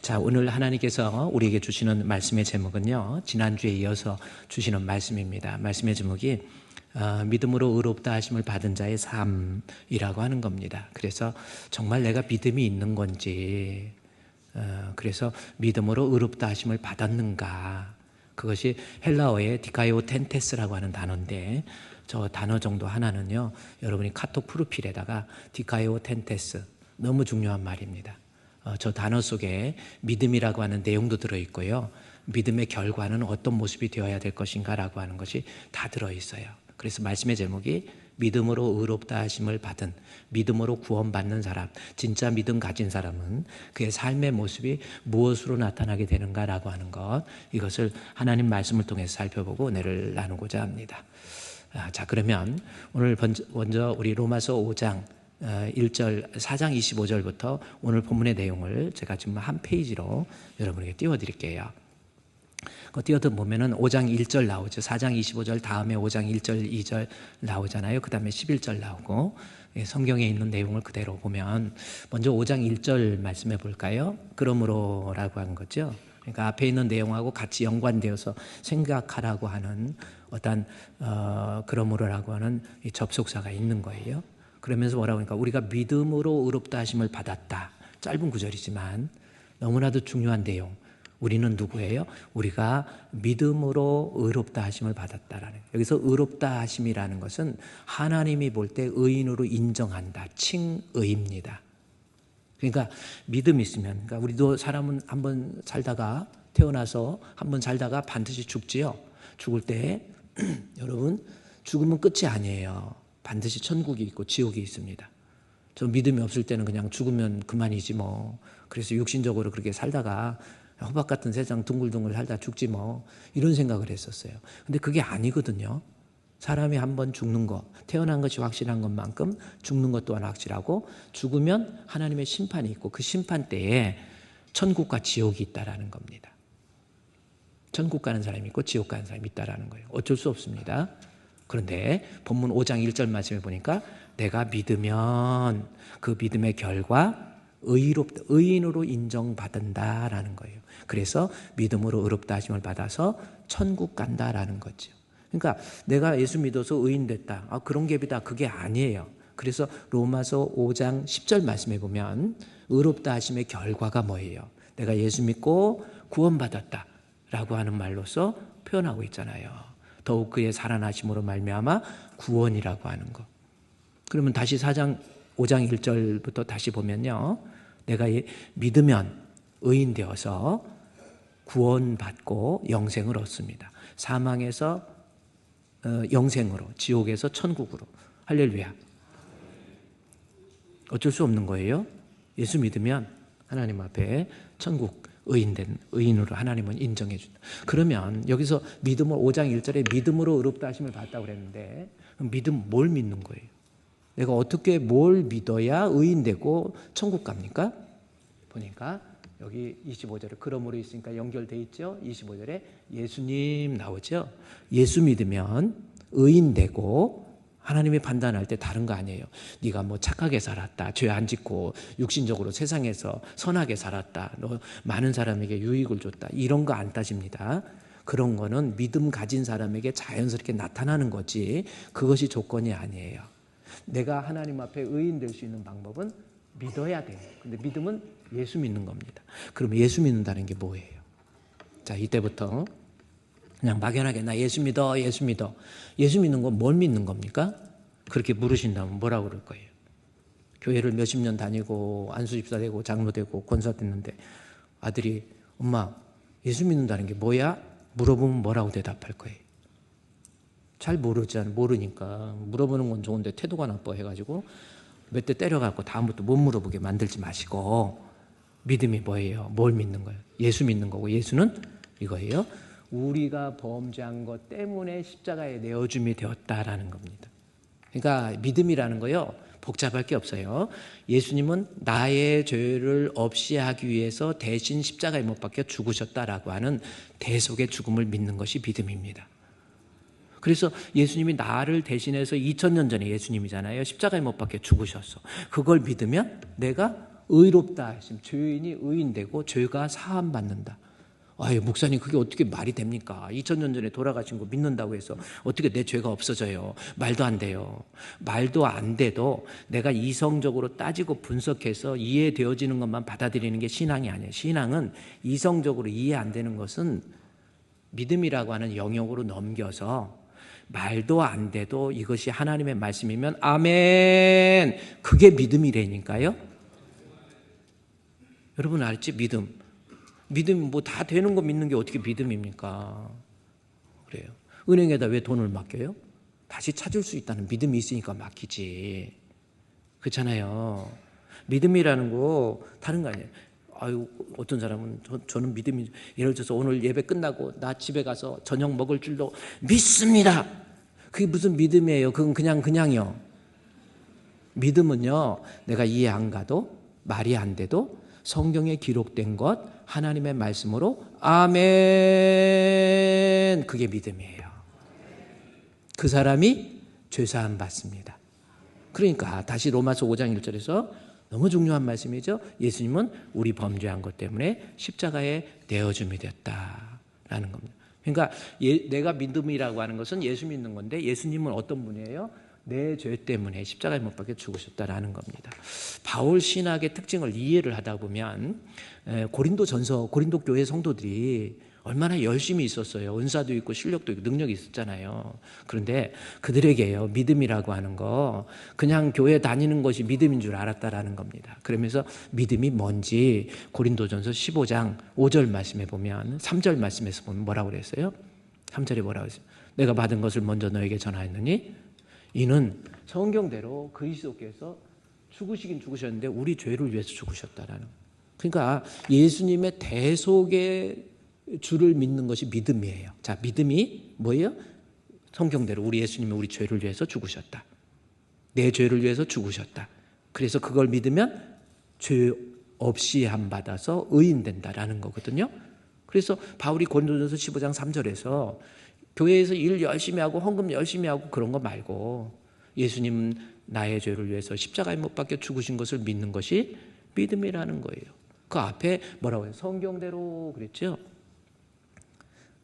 자, 오늘 하나님께서 우리에게 주시는 말씀의 제목은요, 지난주에 이어서 주시는 말씀입니다. 말씀의 제목이 믿음으로 의롭다 하심을 받은 자의 삶이라고 하는 겁니다. 그래서 정말 내가 믿음이 있는 건지, 그래서 믿음으로 의롭다 하심을 받았는가, 그것이 헬라어의 디카이오 텐테스라고 하는 단어인데, 저 단어 정도 하나는요, 여러분이 카톡 프로필에다가 디카이오 텐테스, 너무 중요한 말입니다. 저 단어 속에 믿음이라고 하는 내용도 들어있고요, 믿음의 결과는 어떤 모습이 되어야 될 것인가 라고 하는 것이 다 들어있어요. 그래서 말씀의 제목이 믿음으로 의롭다 하심을 받은, 믿음으로 구원받는 사람, 진짜 믿음 가진 사람은 그의 삶의 모습이 무엇으로 나타나게 되는가 라고 하는 것, 이것을 하나님 말씀을 통해서 살펴보고 은혜를 나누고자 합니다. 자, 그러면 오늘 먼저 우리 로마서 5장 1절, 4장 25절부터 오늘 본문의 내용을 제가 지금 한 페이지로 여러분에게 띄워드릴게요. 띄워드 보면은 5장 1절 나오죠. 4장 25절 다음에 5장 1절, 2절 나오잖아요. 그 다음에 11절 나오고, 성경에 있는 내용을 그대로 보면 먼저 5장 1절 말씀해 볼까요? 그러므로 라고 한 거죠. 그러니까 앞에 있는 내용하고 같이 연관되어서 생각하라고 하는 어떤 그러므로라고 하는 이 접속사가 있는 거예요. 그러면서 뭐라고 하니까 우리가 믿음으로 의롭다 하심을 받았다. 짧은 구절이지만 너무나도 중요한 내용. 우리는 누구예요? 우리가 믿음으로 의롭다 하심을 받았다라는. 여기서 의롭다 하심이라는 것은 하나님이 볼 때 의인으로 인정한다. 칭의입니다. 그러니까 믿음이 있으면, 그러니까 우리도 사람은 한번 살다가 태어나서 한번 살다가 반드시 죽지요. 죽을 때 여러분 죽으면 끝이 아니에요. 반드시 천국이 있고 지옥이 있습니다. 저 믿음이 없을 때는 그냥 죽으면 그만이지 뭐. 그래서 육신적으로 그렇게 살다가 호박 같은 세상 둥글둥글 살다 죽지 뭐, 이런 생각을 했었어요. 근데 그게 아니거든요. 사람이 한번 죽는 거, 태어난 것이 확실한 것만큼 죽는 것 또한 확실하고, 죽으면 하나님의 심판이 있고 그 심판 때에 천국과 지옥이 있다라는 겁니다. 천국 가는 사람이 있고 지옥 가는 사람이 있다라는 거예요. 어쩔 수 없습니다. 그런데 본문 5장 1절 말씀에 보니까 내가 믿으면 그 믿음의 결과 의인으로 인정받는다라는 거예요. 그래서 믿음으로 의롭다 하심을 받아서 천국 간다라는 거죠. 그러니까 내가 예수 믿어서 의인 됐다, 그런 갭이다, 그게 아니에요. 그래서 로마서 5장 10절 말씀에 보면 의롭다 하심의 결과가 뭐예요? 내가 예수 믿고 구원받았다 라고 하는 말로서 표현하고 있잖아요. 더욱 그의 살아나심으로 말미암아 구원이라고 하는 것. 그러면 다시 5장 1절부터 다시 보면요, 내가 믿으면 의인 되어서 구원받고 영생을 얻습니다. 사망에서 영생으로, 지옥에서 천국으로. 할렐루야. 어쩔 수 없는 거예요. 예수 믿으면 하나님 앞에 천국 의인된 의인으로 하나님은 인정해 준다. 그러면 여기서 믿음을 5장 1절에 믿음으로 의롭다 하심을 받았다고 그랬는데, 믿음 뭘 믿는 거예요? 내가 어떻게 뭘 믿어야 의인 되고 천국 갑니까? 보니까 여기 25절에 그러므로 있으니까 연결돼 있죠. 25절에 예수님 나오죠. 예수 믿으면 의인 되고, 하나님이 판단할 때 다른 거 아니에요. 네가 뭐 착하게 살았다, 죄 안 짓고 육신적으로 세상에서 선하게 살았다, 너 많은 사람에게 유익을 줬다, 이런 거 안 따집니다. 그런 거는 믿음 가진 사람에게 자연스럽게 나타나는 거지, 그것이 조건이 아니에요. 내가 하나님 앞에 의인 될 수 있는 방법은 믿어야 돼요. 근데 믿음은 예수 믿는 겁니다. 그럼 예수 믿는다는 게 뭐예요? 자, 이때부터 그냥 막연하게 나 예수 믿어, 예수 믿어. 예수 믿는 건 뭘 믿는 겁니까? 그렇게 물으신다면 뭐라고 그럴 거예요? 교회를 몇십 년 다니고 안수집사 되고 장로 되고 권사 됐는데 아들이 엄마 예수 믿는다는 게 뭐야? 물어보면 뭐라고 대답할 거예요? 잘 모르잖아요. 모르니까. 물어보는 건 좋은데 태도가 나빠 해가지고 몇 대 때려갖고 다음부터 못 물어보게 만들지 마시고, 믿음이 뭐예요? 뭘 믿는 거예요? 예수 믿는 거고, 예수는 이거예요. 우리가 범죄한 것 때문에 십자가에 내어줌이 되었다라는 겁니다. 그러니까 믿음이라는 거요, 복잡할 게 없어요. 예수님은 나의 죄를 없이 하기 위해서 대신 십자가에 못 박혀 죽으셨다라고 하는 대속의 죽음을 믿는 것이 믿음입니다. 그래서 예수님이 나를 대신해서 2000년 전에 예수님이잖아요. 십자가에 못 박혀 죽으셨어. 그걸 믿으면 내가 의롭다 하심, 죄인이 의인되고 죄가 사함 받는다. 아유, 목사님, 그게 어떻게 말이 됩니까? 2000년 전에 돌아가신 거 믿는다고 해서 어떻게 내 죄가 없어져요? 말도 안 돼요. 말도 안 돼도 내가 이성적으로 따지고 분석해서 이해되어지는 것만 받아들이는 게 신앙이 아니에요. 신앙은 이성적으로 이해 안 되는 것은 믿음이라고 하는 영역으로 넘겨서 말도 안 돼도 이것이 하나님의 말씀이면 아멘, 그게 믿음이라니까요. 여러분 알지? 믿음 뭐 다 되는 거 믿는 게 어떻게 믿음입니까? 그래요. 은행에다 왜 돈을 맡겨요? 다시 찾을 수 있다는 믿음이 있으니까 맡기지. 그렇잖아요. 믿음이라는 거 다른 거 아니에요. 아유, 어떤 사람은 저는 믿음이, 예를 들어서 오늘 예배 끝나고 나 집에 가서 저녁 먹을 줄도 믿습니다. 그게 무슨 믿음이에요? 그건 그냥요. 믿음은요, 내가 이해 안 가도 말이 안 돼도 성경에 기록된 것 하나님의 말씀으로 아멘, 그게 믿음이에요. 그 사람이 죄사함 받습니다. 그러니까 다시 로마서 5장 1절에서 너무 중요한 말씀이죠. 예수님은 우리 범죄한 것 때문에 십자가에 내어줌이 됐다라는 겁니다. 그러니까 내가 믿음이라고 하는 것은 예수 믿는 건데, 예수님은 어떤 분이에요? 내 죄 때문에 십자가에 못 박혀 죽으셨다라는 겁니다. 바울 신학의 특징을 이해를 하다 보면 고린도 교회 성도들이 얼마나 열심히 있었어요. 은사도 있고 실력도 있고 능력이 있었잖아요. 그런데 그들에게요, 믿음이라고 하는 거 그냥 교회 다니는 것이 믿음인 줄 알았다라는 겁니다. 그러면서 믿음이 뭔지 고린도전서 15장 5절 말씀에 보면, 3절 말씀에서 보면 뭐라고 그랬어요? 3절에 뭐라고 했어요? 내가 받은 것을 먼저 너에게 전하였느니 이는 성경대로 그리스도께서 죽으시긴 죽으셨는데 우리 죄를 위해서 죽으셨다라는. 그러니까 예수님의 대속의 주를 믿는 것이 믿음이에요. 자, 믿음이 뭐예요? 성경대로 우리 예수님이 우리 죄를 위해서 죽으셨다. 내 죄를 위해서 죽으셨다. 그래서 그걸 믿으면 죄 없이 함 받아서 의인 된다라는 거거든요. 그래서 바울이 고린도전서 15장 3절에서 교회에서 일 열심히 하고 헌금 열심히 하고 그런 거 말고 예수님은 나의 죄를 위해서 십자가에 못 박혀 죽으신 것을 믿는 것이 믿음이라는 거예요. 그 앞에 뭐라고 해요? 성경대로 그랬죠?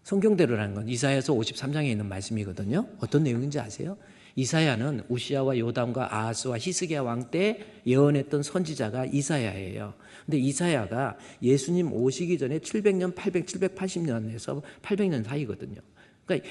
성경대로라는 건 이사야서 53장에 있는 말씀이거든요. 어떤 내용인지 아세요? 이사야는 우시아와 요담과 아하스와 히스기야 왕 때 예언했던 선지자가 이사야예요. 근데 이사야가 예수님 오시기 전에 700년, 780년에서 800년 사이거든요. 그러니까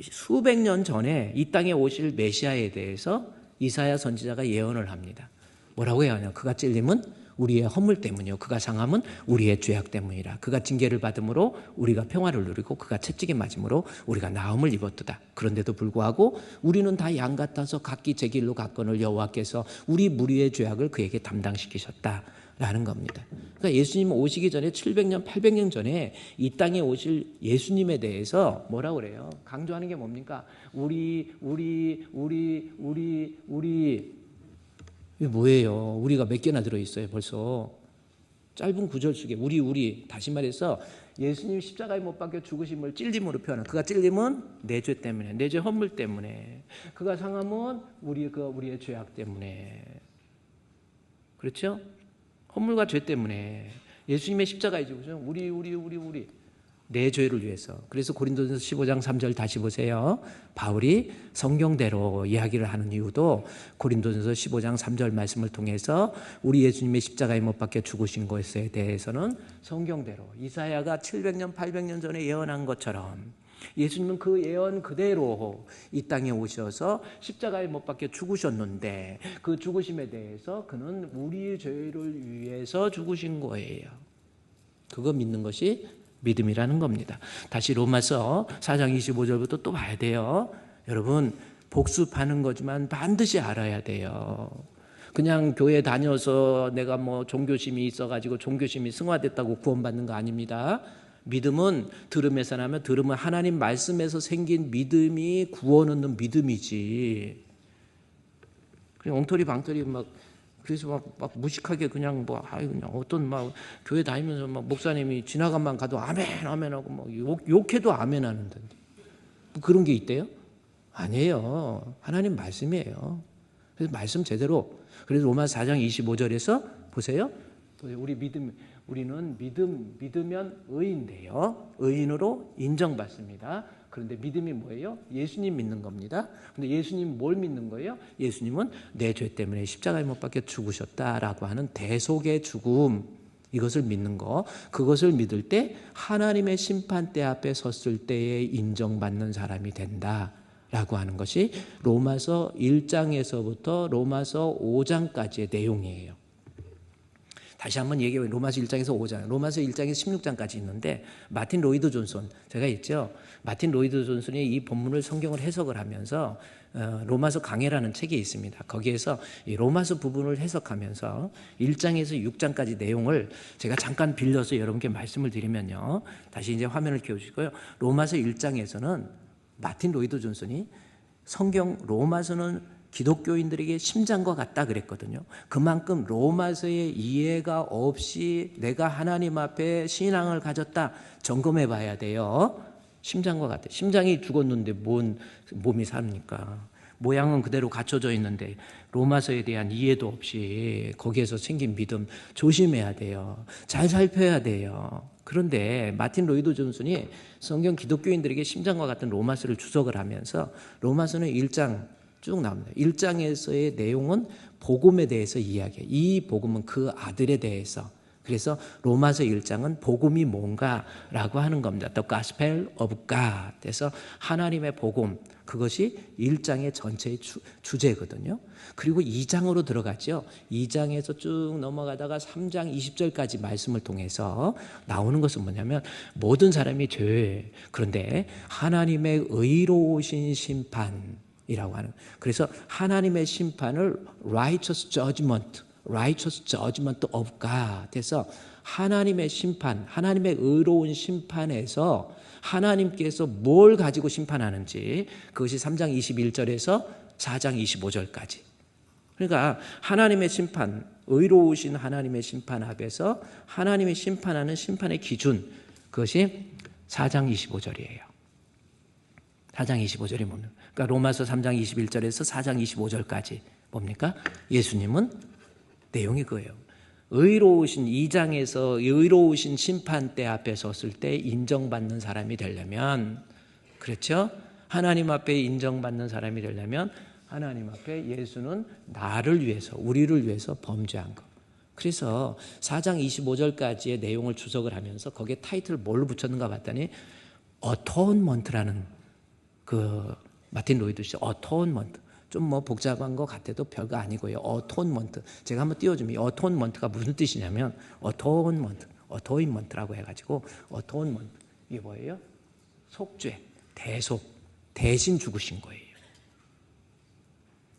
수백 년 전에 이 땅에 오실 메시아에 대해서 이사야 선지자가 예언을 합니다. 뭐라고 해야 하냐? 그가 찔림은 우리의 허물 때문이요, 그가 상함은 우리의 죄악 때문이라. 그가 징계를 받음으로 우리가 평화를 누리고 그가 채찍에 맞음으로 우리가 나음을 입었도다. 그런데도 불구하고 우리는 다 양 같아서 각기 제 길로 갔거늘 여호와께서 우리 무리의 죄악을 그에게 담당시키셨다라는 겁니다. 그러니까 예수님 오시기 전에 700년, 800년 전에 이 땅에 오실 예수님에 대해서 뭐라고 그래요? 강조하는 게 뭡니까? 우리 이게 뭐예요? 우리가 몇 개나 들어있어요 벌써. 짧은 구절 속에 우리 다시 말해서 예수님 십자가에 못 박혀 죽으심을 찔림으로 표현한, 그가 찔림은 내 죄 때문에, 내 죄 허물 때문에, 그가 상함은 우리의 죄악 때문에. 그렇죠? 허물과 죄 때문에 예수님의 십자가에 죽으신 우리 내 죄를 위해서. 그래서 고린도전서 15장 3절 다시 보세요. 바울이 성경대로 이야기를 하는 이유도 고린도전서 15장 3절 말씀을 통해서 우리 예수님의 십자가에 못 박혀 죽으신 것에 대해서는 성경대로 이사야가 700년 800년 전에 예언한 것처럼 예수님은 그 예언 그대로 이 땅에 오셔서 십자가에 못 박혀 죽으셨는데, 그 죽으심에 대해서 그는 우리의 죄를 위해서 죽으신 거예요. 그거 믿는 것이 믿음이라는 겁니다. 다시 로마서 4장 25절부터 또 봐야 돼요. 여러분, 복습하는 거지만 반드시 알아야 돼요. 그냥 교회 다녀서 내가 뭐 종교심이 있어가지고 종교심이 승화됐다고 구원받는 거 아닙니다. 믿음은 들음에서 나면, 들음은 하나님 말씀에서 생긴 믿음이 구원 얻는 믿음이지. 그냥 엉터리 방터리 그래서 막 무식하게 그냥 그냥 어떤 교회 다니면서 목사님이 지나가만 가도 아멘 하고 욕해도 아멘 하는데 그런 게 있대요? 아니에요. 하나님 말씀이에요. 그래서 말씀 제대로. 그래서 로마서 4장 25절에서 보세요. 우리는 믿으면 의인데요. 의인으로 인정받습니다. 그런데 믿음이 뭐예요? 예수님 믿는 겁니다. 근데 예수님 뭘 믿는 거예요? 예수님은 내 죄 때문에 십자가에 못 박혀 죽으셨다라고 하는 대속의 죽음, 이것을 믿는 거. 그것을 믿을 때 하나님의 심판대 앞에 섰을 때에 인정받는 사람이 된다라고 하는 것이 로마서 1장에서부터 로마서 5장까지의 내용이에요. 다시 한번 얘기해요. 로마서 1장에서 5장, 로마서 1장에서 16장까지 있는데, 마틴 로이드 존슨, 제가 있죠. 마틴 로이드 존슨이 이 본문을 성경을 해석을 하면서 로마서 강해라는 책이 있습니다. 거기에서 이 로마서 부분을 해석하면서 1장에서 6장까지 내용을 제가 잠깐 빌려서 여러분께 말씀을 드리면요. 다시 이제 화면을 켜주시고요. 로마서 1장에서는 마틴 로이드 존슨이 성경 로마서는 기독교인들에게 심장과 같다 그랬거든요. 그만큼 로마서의 이해가 없이 내가 하나님 앞에 신앙을 가졌다 점검해 봐야 돼요. 심장과 같아. 심장이 죽었는데 뭔 몸이 삽니까? 모양은 그대로 갖춰져 있는데 로마서에 대한 이해도 없이 거기에서 생긴 믿음 조심해야 돼요. 잘 살펴야 돼요. 그런데 마틴 로이드 존슨이 성경 기독교인들에게 심장과 같은 로마서를 주석을 하면서 로마서는 1장 쭉 나옵니다. 1장에서의 내용은 복음에 대해서 이야기해요. 이 복음은 그 아들에 대해서. 그래서 로마서 1장은 복음이 뭔가라고 하는 겁니다. The Gospel of God. 그래서 하나님의 복음, 그것이 1장의 전체의 주제거든요. 그리고 2장으로 들어가죠. 2장에서 쭉 넘어가다가 3장 20절까지 말씀을 통해서 나오는 것은 뭐냐면 모든 사람이 죄, 그런데 하나님의 의로우신 심판 이라고 하는. 그래서 하나님의 심판을 righteous judgment of God. 그래서 하나님의 심판, 하나님의 의로운 심판에서 하나님께서 뭘 가지고 심판하는지, 그것이 3장 21절에서 4장 25절까지. 그러니까 하나님의 심판, 의로우신 하나님의 심판 앞에서 하나님의 심판하는 심판의 기준, 그것이 4장 25절이에요. 4장 25절이 뭡니까? 그러니까 로마서 3장 21절에서 4장 25절까지 뭡니까? 예수님은 내용이 그거예요. 의로우신 2장에서 의로우신 심판대 앞에 섰을 때 인정받는 사람이 되려면, 그렇죠? 하나님 앞에 인정받는 사람이 되려면 하나님 앞에 예수는 나를 위해서, 우리를 위해서 범죄한 것. 그래서 4장 25절까지의 내용을 주석을 하면서 거기에 타이틀을 뭘로 붙였는가 봤더니 어토먼트라는, 그 마틴 로이드 씨 어토먼트, 좀 뭐 복잡한 것 같아도 별거 아니고요. 어토먼트, 제가 한번 띄워주면 이 어토먼트가 무슨 뜻이냐면 어토인먼트라고 해가지고, 어토먼트 이게 뭐예요? 속죄, 대속, 대신 죽으신 거예요.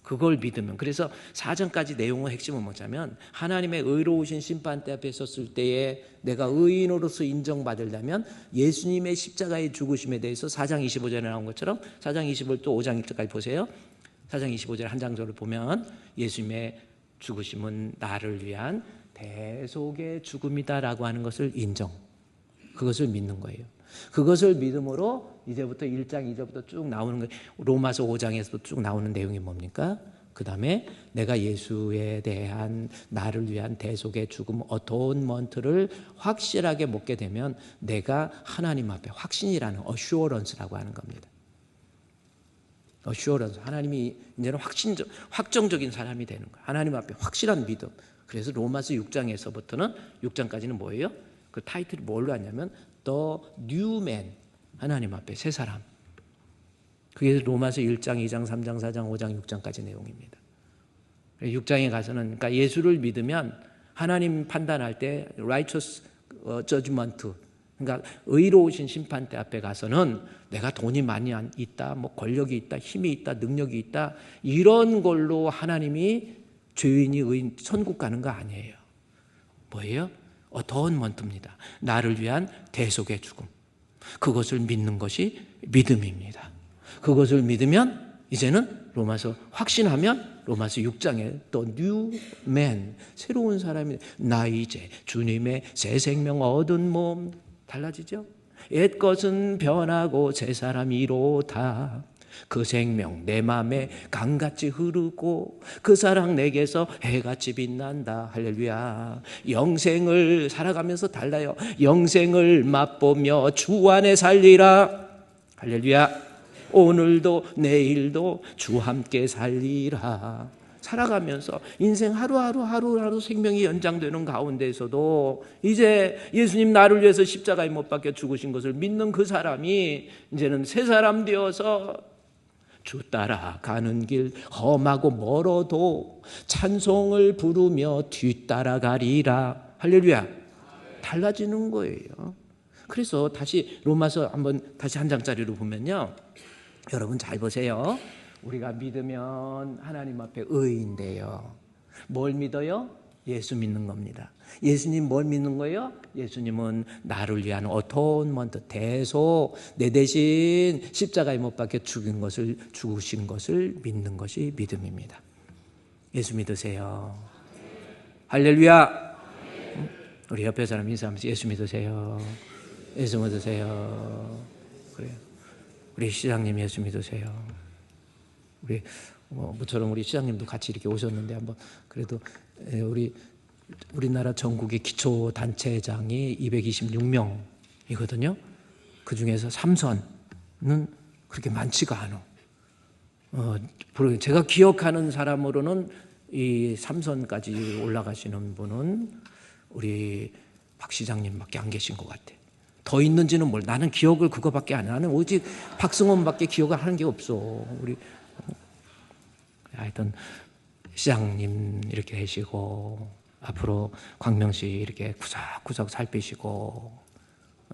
그걸 믿으면. 그래서 4장까지 내용의 핵심은 뭐냐면 하나님의 의로우신 심판대 앞에 섰을 때에 내가 의인으로서 인정받으려면 예수님의 십자가의 죽으심에 대해서 4장 25절에 나온 것처럼 4장 25절 또 5장 1절까지 보세요. 4장 25절 한 장절을 보면 예수님의 죽으심은 나를 위한 대속의 죽음이다라고 하는 것을 인정, 그것을 믿는 거예요. 그것을 믿음으로 이제부터 1장 2절부터 쭉 나오는 거예요. 로마서 5장에서도 쭉 나오는 내용이 뭡니까? 그 다음에 내가 예수에 대한 나를 위한 대속의 죽음 어토먼트를 확실하게 묻게 되면 내가 하나님 앞에 확신이라는 assurance라고 하는 겁니다. assurance, 하나님이 이제는 확정적인 사람이 되는 거예요. 하나님 앞에 확실한 믿음. 그래서 로마서 6장에서부터는 6장까지는 뭐예요? 그 타이틀이 뭘로 하냐면 The New Man, 하나님 앞에 새 사람. 그게 로마서 1장, 2장, 3장, 4장, 5장, 6장까지 내용입니다. 6장에 가서는, 그러니까 예수를 믿으면 하나님 판단할 때 righteous judgment, 그러니까 의로우신 심판대 앞에 가서는 내가 돈이 많이 있다, 뭐 권력이 있다, 힘이 있다, 능력이 있다, 이런 걸로 하나님이 죄인이 의인 천국 가는 거 아니에요. 뭐예요? 어토먼트입니다. 나를 위한 대속의 죽음. 그것을 믿는 것이 믿음입니다. 그것을 믿으면 이제는 로마서 확신하면 로마서 6장에 또 new man, 새로운 사람이 나 이제 주님의 새 생명 얻은 몸, 달라지죠? 옛것은 변하고 새 사람이로다. 그 생명 내 맘에 강같이 흐르고 그 사랑 내게서 해같이 빛난다. 할렐루야. 영생을 살아가면서 달라요. 영생을 맛보며 주 안에 살리라. 할렐루야. 오늘도 내일도 주 함께 살리라. 살아가면서 인생 하루하루 생명이 연장되는 가운데에서도 이제 예수님 나를 위해서 십자가에 못 박혀 죽으신 것을 믿는 그 사람이 이제는 새 사람 되어서 주 따라가는 길 험하고 멀어도 찬송을 부르며 뒤따라가리라. 할렐루야. 달라지는 거예요. 그래서 다시 로마서 다시 한 장짜리로 보면요, 여러분 잘 보세요. 우리가 믿으면 하나님 앞에 의인돼요. 뭘 믿어요? 예수 믿는 겁니다. 예수님 뭘 믿는 거예요? 예수님은 나를 위한 어토먼트, 대속, 내 대신 십자가에 못 박혀 죽으신 것을 믿는 것이 믿음입니다. 예수 믿으세요. 할렐루야. 우리 옆에 사람 인사하면서 예수 믿으세요. 예수 믿으세요. 그래요. 우리 시장님 예수 믿으세요. 모처럼 우리 시장님도 같이 이렇게 오셨는데 한번 그래도 우리나라 전국의 기초 단체장이 226명이거든요. 그 중에서 삼선은 그렇게 많지가 않아. 제가 기억하는 사람으로는 이 삼선까지 올라가시는 분은 우리 박 시장님밖에 안 계신 것 같아. 더 있는지는 몰라. 나는 기억을 그거밖에 안 해. 나는 오직 박승원밖에 기억을 하는 게 없어. 우리 하여튼 시장님 이렇게 계시고 앞으로 광명시 이렇게 구석구석 살피시고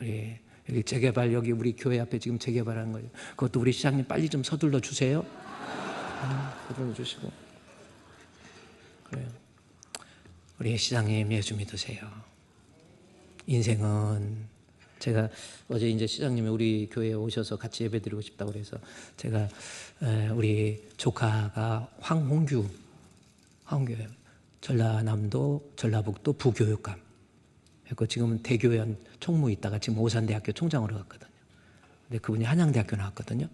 우리 여기 재개발 여기 우리 교회 앞에 지금 재개발하는 거예요. 그것도 우리 시장님 빨리 좀 서둘러 주세요. 서둘러 주시고 그래요. 우리 시장님 예수 믿으세요. 인생은 제가 어제 이제 시장님이 우리 교회에 오셔서 같이 예배드리고 싶다고 그래서 제가 우리 조카가 황홍규 전라남도 전라북도 부교육감 그리고 지금은 대교연 총무 있다가 지금 오산대학교 총장으로 갔거든요. 근데 그분이 한양대학교 나왔거든요.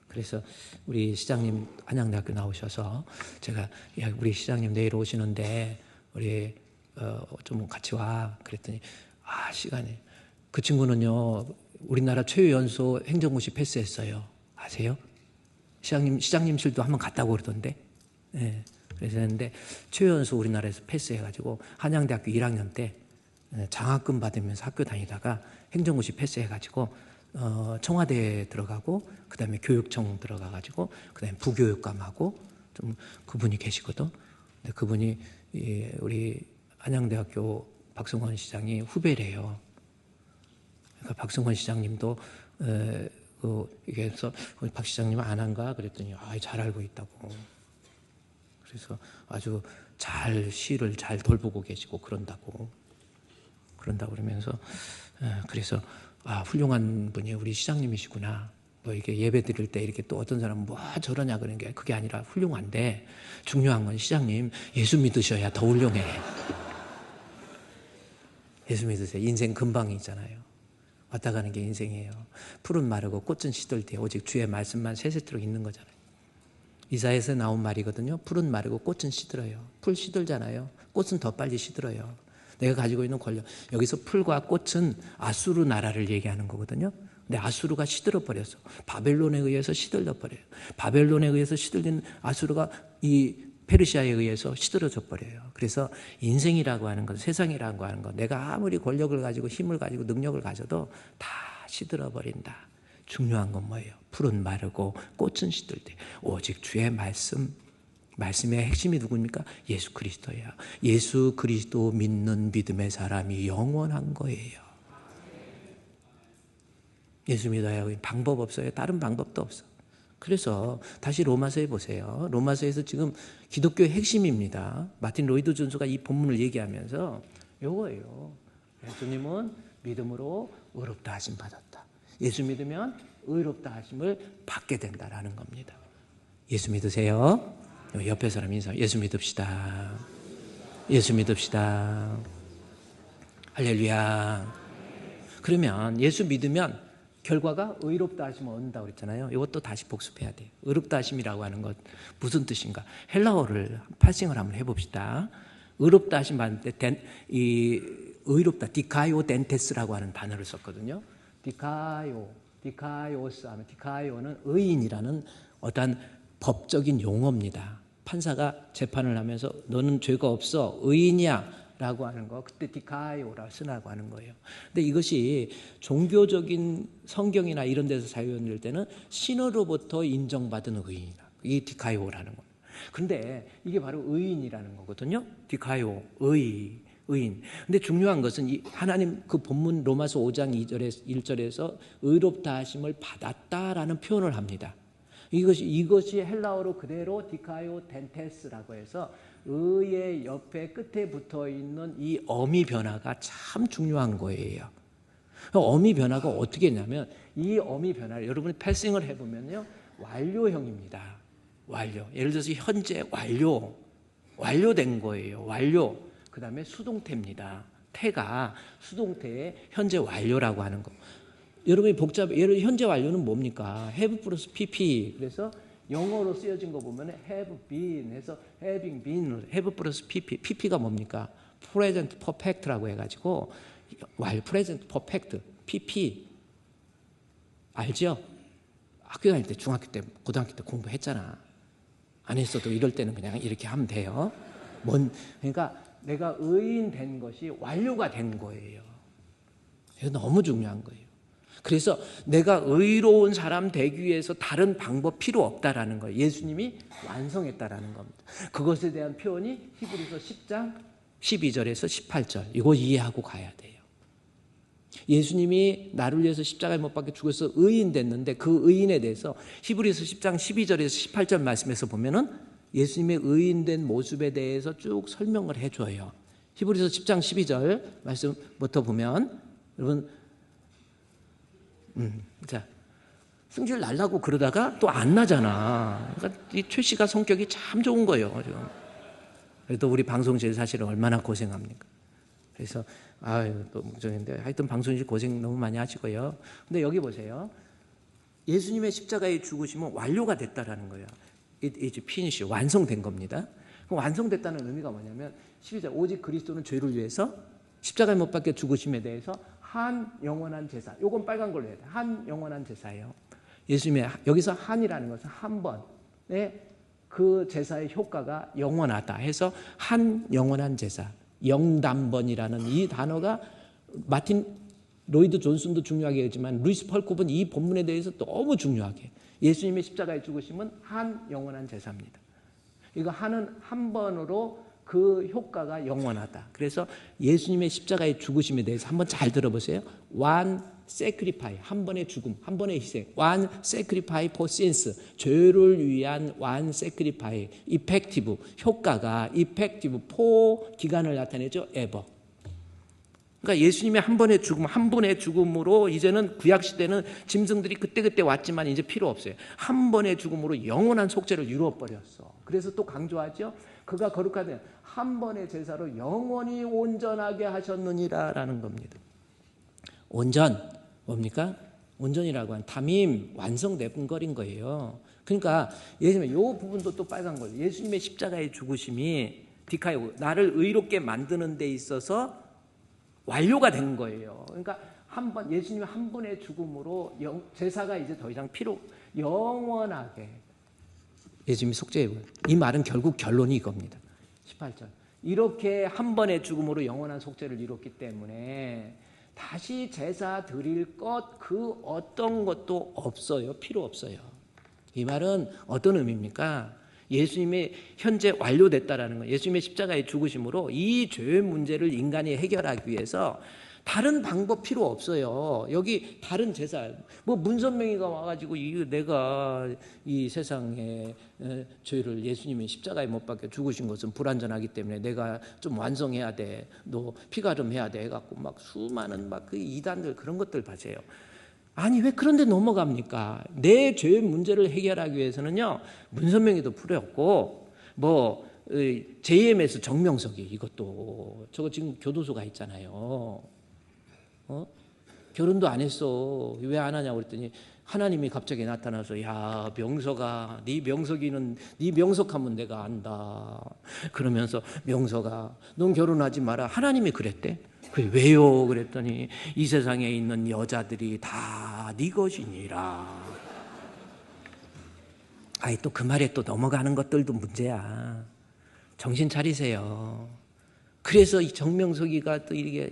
그래서 우리 시장님 한양대학교 나오셔서 제가 야, 우리 시장님 내일 오시는데 우리 좀 같이 와 그랬더니 시간이 그 친구는요 우리나라 최연소 행정고시 패스했어요. 아세요? 시장님실도 한번 갔다고 그러던데. 네, 그래서 했는데 최연소 우리나라에서 패스해가지고 한양대학교 1학년 때 장학금 받으면서 학교 다니다가 행정고시 패스해가지고 청와대에 들어가고 그 다음에 교육청 들어가가지고 그 다음에 부교육감하고 좀 그분이 계시거든. 근데 그분이 우리 한양대학교 박성원 시장이 후배래요. 그러니까 박성원 시장님도 이게 해서 박 시장님 안 한가 그랬더니 잘 알고 있다고. 그래서 아주 시를 잘 돌보고 계시고 그런다고 그러면서 그래서 훌륭한 분이 우리 시장님이시구나. 뭐 이렇게 예배 드릴 때 이렇게 또 어떤 사람은 뭐 저러냐 그런 게 그게 아니라 훌륭한데 중요한 건 시장님 예수 믿으셔야 더 훌륭해. 예수 믿으세요. 인생 금방이잖아요. 왔다 가는 게 인생이에요. 풀은 마르고 꽃은 시들 때 오직 주의 말씀만 세세토록 있는 거잖아요. 이사야에서 나온 말이거든요. 풀은 마르고 꽃은 시들어요. 풀 시들잖아요. 꽃은 더 빨리 시들어요. 내가 가지고 있는 권력. 여기서 풀과 꽃은 아수르 나라를 얘기하는 거거든요. 근데 아수르가 시들어 버렸어. 바벨론에 의해서 시들려 버려요. 바벨론에 의해서 시들린 아수르가 이 페르시아에 의해서 시들어져 버려요. 그래서 인생이라고 하는 것, 세상이라고 하는 것, 내가 아무리 권력을 가지고 힘을 가지고 능력을 가져도 다 시들어 버린다. 중요한 건 뭐예요? 풀은 마르고 꽃은 시들되 오직 주의 말씀의 핵심이 누굽니까? 예수 그리스도예요. 예수 그리스도 믿는 믿음의 사람이 영원한 거예요. 예수 믿어야 방법 없어요. 다른 방법도 없어. 그래서 다시 로마서에 보세요. 로마서에서 지금 기독교의 핵심입니다. 마틴 로이드 존스가 이 본문을 얘기하면서 요거예요. 예수님은 믿음으로 의롭다 하심 받았다. 예수 믿으면 의롭다 하심을 받게 된다라는 겁니다. 예수 믿으세요? 옆에 사람 인사. 예수 믿읍시다. 예수 믿읍시다. 할렐루야. 그러면 예수 믿으면 결과가 의롭다 하심을 얻는다고 그랬잖아요. 이것도 다시 복습해야 돼요. 의롭다 하심이라고 하는 것 무슨 뜻인가? 헬라어를 파싱을 한번 해봅시다. 의롭다 하심 받을 때 이 의롭다 디카이오 덴테스라고 하는 단어를 썼거든요. 디카이오스 하면 디카이오는 의인이라는 어떤 법적인 용어입니다. 판사가 재판을 하면서 너는 죄가 없어 의인이야 라고 하는 거, 그때 디카이오라 쓰라고 하는 거예요. 근데 이것이 종교적인 성경이나 이런 데서 사용될 때는 신으로부터 인정받은 의인이다. 이게 디카이오라는 거예요. 그런데 이게 바로 의인이라는 거거든요. 디카이오, 의인. 근데 중요한 것은 이 하나님 그 본문 로마서 5장 1절에서 의롭다 하심을 받았다라는 표현을 합니다. 이것이 헬라어로 그대로 디카이오 덴테스라고 해서 의의 옆에 끝에 붙어 있는 이 어미 변화가 참 중요한 거예요. 어미 변화가 어떻게 했냐면 이 어미 변화를 여러분이 패싱을 해보면요. 완료형입니다. 완료. 예를 들어서 현재 완료된 거예요. 완료. 그 다음에 수동태입니다. 태가 수동태의 현재 완료라고 하는 거. 여러분이 예를 현재 완료는 뭡니까? have 플러스 pp. 그래서 영어로 쓰여진 거 보면 have been 해서 having been, have 플러스 pp. pp가 뭡니까? present perfect라고 해가지고 present perfect, pp. 알죠? 학교 다닐 때, 중학교 때, 고등학교 때 공부했잖아. 안 했어도 이럴 때는 그냥 이렇게 하면 돼요. 그러니까 내가 의인 된 것이 완료가 된 거예요. 이거 너무 중요한 거예요. 그래서 내가 의로운 사람 되기 위해서 다른 방법 필요 없다라는 거예요. 예수님이 완성했다라는 겁니다. 그것에 대한 표현이 히브리서 10장 12절에서 18절. 이거 이해하고 가야 돼요. 예수님이 나를 위해서 십자가에 못 박혀 죽어서 의인 됐는데 그 의인에 대해서 히브리서 10장 12절에서 18절 말씀에서 보면은 예수님의 의인된 모습에 대해서 쭉 설명을 해줘요. 히브리서 10장 12절 말씀부터 보면 여러분 자, 승질 날라고 그러다가 또 안 나잖아. 그러니까 이 최 씨가 성격이 참 좋은 거예요. 지금. 그래도 우리 방송실 사실은 얼마나 고생합니까? 그래서 또 걱정인데 하여튼 방송실 고생 너무 많이 하시고요. 근데 여기 보세요. 예수님의 십자가의 죽으심은 완료가 됐다라는 거예요. It is finished. 완성된 겁니다. 그럼 완성됐다는 의미가 뭐냐면 12절 오직 그리스도는 죄를 위해서 십자가에 못 박혀 죽으심에 대해서 한 영원한 제사. 요건 빨간 걸로 해야 돼. 한 영원한 제사예요. 예수님의 여기서 한이라는 것은 한 번의 그 제사의 효과가 영원하다 해서 한 영원한 제사. 영단번이라는 이 단어가 마틴 로이드 존슨도 중요하게 했지만 루이스 펄코브는 이 본문에 대해서 너무 중요하게 예수님의 십자가의 죽으심은 한 영원한 제사입니다. 이거 하는 한 번으로 그 효과가 영원하다. 그래서 예수님의 십자가의 죽으심에 대해서 한번 잘 들어보세요. One sacrifice, 한 번의 죽음, 한 번의 희생. One sacrifice for sins, 죄를 위한 one sacrifice. effective, 효과가 effective for 기간을 나타내죠. ever. 그러니까 예수님의 한 번의 죽음, 한 번의 죽음으로 이제는 구약시대는 짐승들이 그때그때 왔지만 이제 필요 없어요. 한 번의 죽음으로 영원한 속죄를 이루어버렸어. 그래서 또 강조하죠. 그가 거룩하되 한 번의 제사로 영원히 온전하게 하셨느니라 라는 겁니다. 온전, 뭡니까? 온전이라고 한 담임, 완성된 거린 거예요. 그러니까 예수님의 이 부분도 또 빨간 거예요. 예수님의 십자가의 죽으심이 디카이오, 나를 의롭게 만드는 데 있어서 완료가 된 거예요. 그러니까 예수님의 한 번의 죽음으로 제사가 이제 더 이상 영원하게 예수님이 속죄해. 이 말은 결국 결론이 이겁니다. 18절. 이렇게 한 번의 죽음으로 영원한 속죄를 이뤘기 때문에 다시 제사 드릴 것 그 어떤 것도 없어요. 필요 없어요. 이 말은 어떤 의미입니까? 예수님이 현재 완료됐다라는 거예요. 예수님의 십자가의 죽으심으로 이 죄의 문제를 인간이 해결하기 위해서 다른 방법 필요 없어요. 여기 다른 제사, 문선명이가 와가지고 내가 이 세상의 죄를 예수님이 십자가에 못 박혀 죽으신 것은 불완전하기 때문에 내가 좀 완성해야 돼. 너 피가름해야 돼. 해갖고 막 수많은 그 이단들 그런 것들 봐세요. 아니 왜 그런데 넘어갑니까? 내 죄의 문제를 해결하기 위해서는요. 문선명이도 풀었고 JMS 정명석이 이것도 저거 지금 교도소가 있잖아요. 결혼도 안 했어. 왜 안 하냐고 그랬더니 하나님이 갑자기 나타나서 야 명석아, 네 명석이는 네 명석하면 내가 안다. 그러면서 명석아, 넌 결혼하지 마라. 하나님이 그랬대. 그래, 왜요? 그랬더니 이 세상에 있는 여자들이 다 네 것이니라. 아이, 또 그 말에 또 넘어가는 것들도 문제야. 정신 차리세요. 그래서 이 정명석이가 또 이게,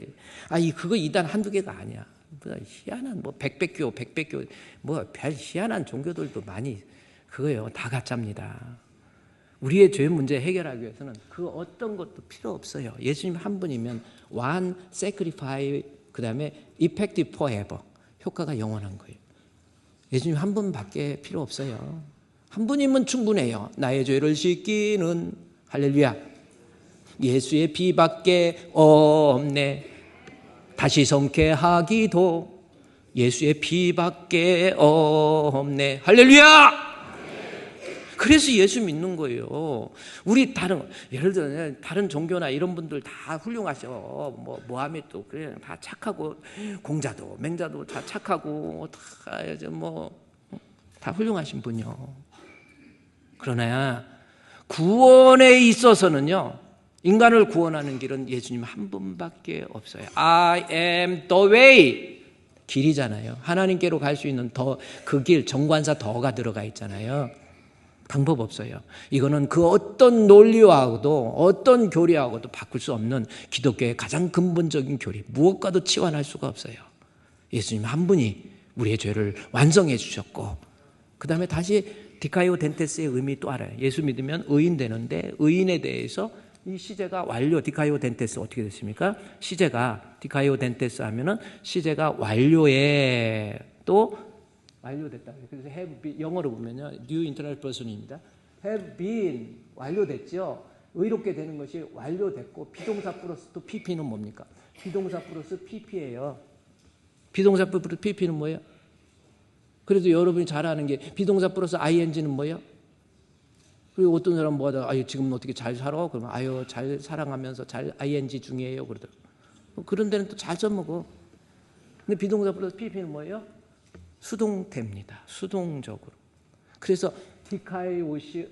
그거 이단 한두 개가 아니야. 뭐 희한한 백백교 별 희한한 종교들도 많이 그거예요. 다 가짜입니다. 우리의 죄 문제 해결하기 위해서는 그 어떤 것도 필요 없어요. 예수님 한 분이면 one sacrifice, 그 다음에 effective forever, 효과가 영원한 거예요. 예수님 한 분밖에 필요 없어요. 한 분이면 충분해요. 나의 죄를 씻기는, 할렐루야, 예수의 피밖에 없네. 다시 성쾌하기도 예수의 피밖에 없네. 할렐루야. 그래서 예수 믿는 거예요. 우리 예를 들어 다른 종교나 이런 분들 다 훌륭하셔. 모하메도 그래, 다 착하고, 공자도 맹자도 다 착하고, 다 훌륭하신 분이요. 그러나 구원에 있어서는요, 인간을 구원하는 길은 예수님 한 분밖에 없어요. I am the way. 길이잖아요. 하나님께로 갈 수 있는 그 길, 정관사 더가 들어가 있잖아요. 방법 없어요. 이거는 그 어떤 논리와도 어떤 교리하고도 바꿀 수 없는 기독교의 가장 근본적인 교리, 무엇과도 치환할 수가 없어요. 예수님 한 분이 우리의 죄를 완성해 주셨고, 그 다음에 다시 디카이오 덴테스의 의미 또 알아요. 예수 믿으면 의인 되는데, 의인에 대해서 이 시제가 완료, 디카이오 덴테스 어떻게 됐습니까? 시제가 디카이오 덴테스 하면은 시제가 완료에 또 완료됐다. 그래서 have been, 영어로 보면요, New International Version입니다. have been, 완료됐죠. 의롭게 되는 것이 완료됐고, 비동사 플러스 또 pp는 뭡니까? 비동사 플러스 pp예요. 비동사 플러스 pp는 뭐예요? 그래도 여러분이 잘 아는 게 비동사 플러스 ing는 뭐예요? 그리고 어떤 사람 뭐하다가 지금 어떻게 잘 살아? 그러면 잘 사랑하면서 잘 ing 중이에요. 그러더라고요. 그런 데는 또 잘 써먹어. 근데 비동사 플러스 pp는 뭐예요? 수동태입니다. 수동적으로. 그래서 디카이오스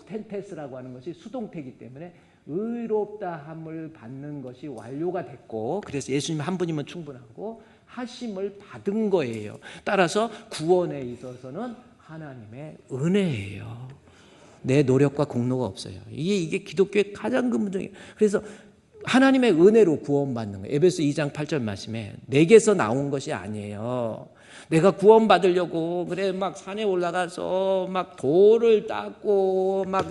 텐테스라고 하는 것이 수동태이기 때문에 의롭다함을 받는 것이 완료가 됐고, 그래서 예수님 한 분이면 충분하고 하심을 받은 거예요. 따라서 구원에 있어서는 하나님의 은혜예요. 내 노력과 공로가 없어요. 이게 기독교의 가장 근본적인. 그래서 하나님의 은혜로 구원받는 거예요. 에베소 2장 8절 말씀에 내게서 나온 것이 아니에요. 내가 구원받으려고 막 산에 올라가서 막 돌을 닦고 막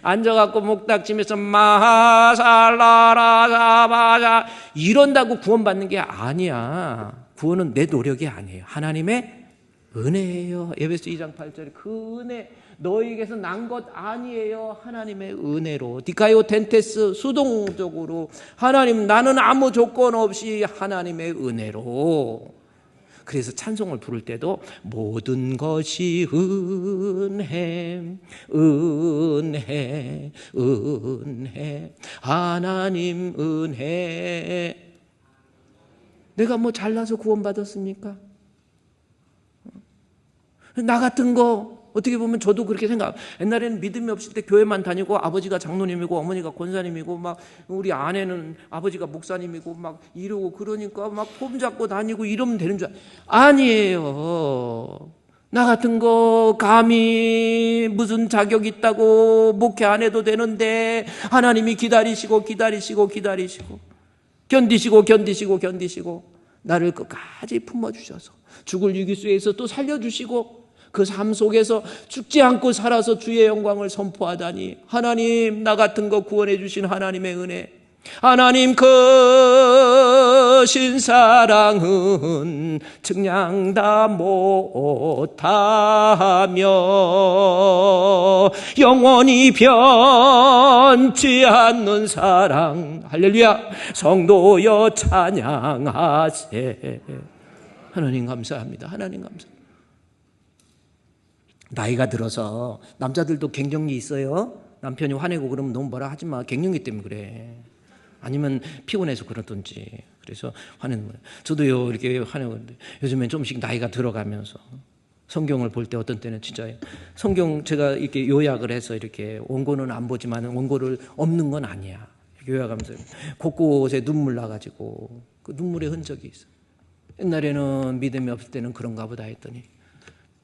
앉아갖고 목닥치면서 마하살라라사바자 이런다고 구원받는 게 아니야. 구원은 내 노력이 아니에요. 하나님의 은혜예요. 에베소 2장 8절에 그 은혜, 너에게서 난 것 아니에요. 하나님의 은혜로. 디카이오 텐테스, 수동적으로 하나님, 나는 아무 조건 없이 하나님의 은혜로. 그래서 찬송을 부를 때도 모든 것이 은혜, 은혜, 은혜, 하나님 은혜. 내가 잘나서 구원받았습니까? 나 같은 거 어떻게 보면 저도 그렇게 생각. 옛날에는 믿음이 없을 때 교회만 다니고 아버지가 장로님이고 어머니가 권사님이고 막 우리 아내는 아버지가 목사님이고 막 이러고 그러니까 막 폼 잡고 다니고 이러면 되는 줄 아니에요. 나 같은 거 감히 무슨 자격 있다고 목회 안 해도 되는데 하나님이 기다리시고 견디시고 나를 끝까지 품어주셔서 죽을 위기수에서 또 살려주시고 그 삶 속에서 죽지 않고 살아서 주의 영광을 선포하다니, 하나님, 나 같은 거 구원해 주신 하나님의 은혜, 하나님 크신 사랑은 측량 다 못하며 영원히 변치 않는 사랑, 할렐루야, 성도여 찬양하세. 하나님 감사합니다. 하나님 감사합니다. 나이가 들어서 남자들도 갱년기 있어요. 남편이 화내고 그러면 너무 뭐라 하지 마. 갱년기 때문에 그래. 아니면 피곤해서 그러든지. 그래서 화내는 거예요. 저도요, 이렇게 화내는데 요즘엔 좀씩 나이가 들어가면서 성경을 볼 때 어떤 때는 진짜 성경 제가 이렇게 요약을 해서 이렇게 원고는 안 보지만 원고를 없는 건 아니야. 요약하면서 곳곳에 눈물 나가지고 그 눈물의 흔적이 있어. 옛날에는 믿음이 없을 때는 그런가 보다 했더니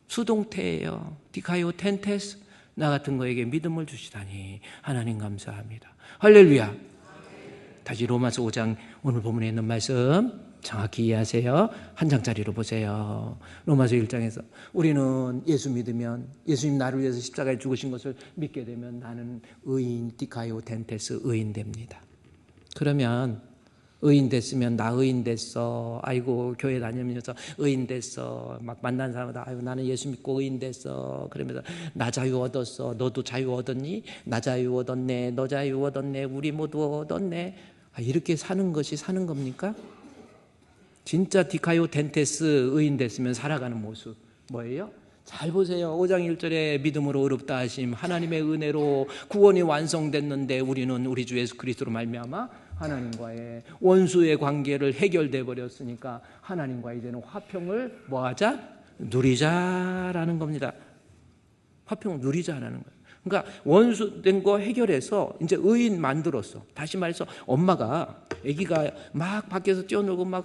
수동태예요. 디카이오 텐테스 나 같은 거에게 믿음을 주시다니 하나님 감사합니다. 할렐루야. 다시 로마서 5장 오늘 본문에 있는 말씀 정확히 이해하세요. 한 장짜리로 보세요. 로마서 1장에서 우리는 예수 믿으면 예수님 나를 위해서 십자가에 죽으신 것을 믿게 되면 나는 의인 디카이오 텐테스 의인 됩니다. 그러면 의인 됐으면 나 의인 됐어. 아이고 교회 다니면서 의인 됐어. 막 만난 사람마다 아이고 나는 예수 믿고 의인 됐어. 그러면서 나 자유 얻었어. 너도 자유 얻었니? 나 자유 얻었네. 너 자유 얻었네. 우리 모두 얻었네. 이렇게 사는 것이 사는 겁니까? 진짜 디카이오 텐테스 의인 됐으면 살아가는 모습 뭐예요? 잘 보세요. 5장 1절에 믿음으로 의롭다 하심 하나님의 은혜로 구원이 완성됐는데 우리는 우리 주 예수 그리스도로 말미암아 하나님과의 원수의 관계를 해결돼 버렸으니까 하나님과 이제는 화평을 뭐하자? 누리자라는 겁니다. 화평을 누리자라는 거예요. 그러니까 원수된 거 해결해서 이제 의인 만들었어. 다시 말해서 엄마가 아기가 막 밖에서 뛰어놀고 막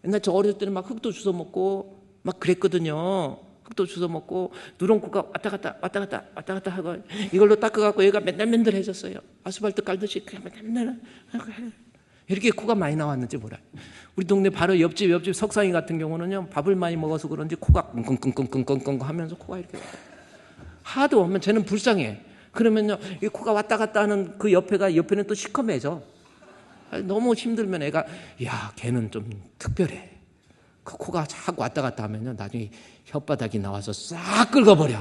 옛날 저 어렸을 때는 막 흙도 주워 먹고 막 그랬거든요. 흙도 주워 먹고 누렁코가 왔다 갔다 하고 이걸로 닦아갖고 얘가 맨날 맨들해졌어요. 아스팔트 깔듯이 맨날 이렇게 코가 많이 나왔는지 몰라요. 우리 동네 바로 옆집 석상이 같은 경우는요 밥을 많이 먹어서 그런지 코가 끙끙끙끙끙끙 하면서 코가 이렇게 하도 오면 쟤는 불쌍해. 그러면요 이 코가 왔다 갔다 하는 그 옆에는 또 시커매져. 너무 힘들면 애가 야 걔는 좀 특별해. 그 코가 자꾸 왔다 갔다 하면요 나중에 혓바닥이 나와서 싹 긁어버려.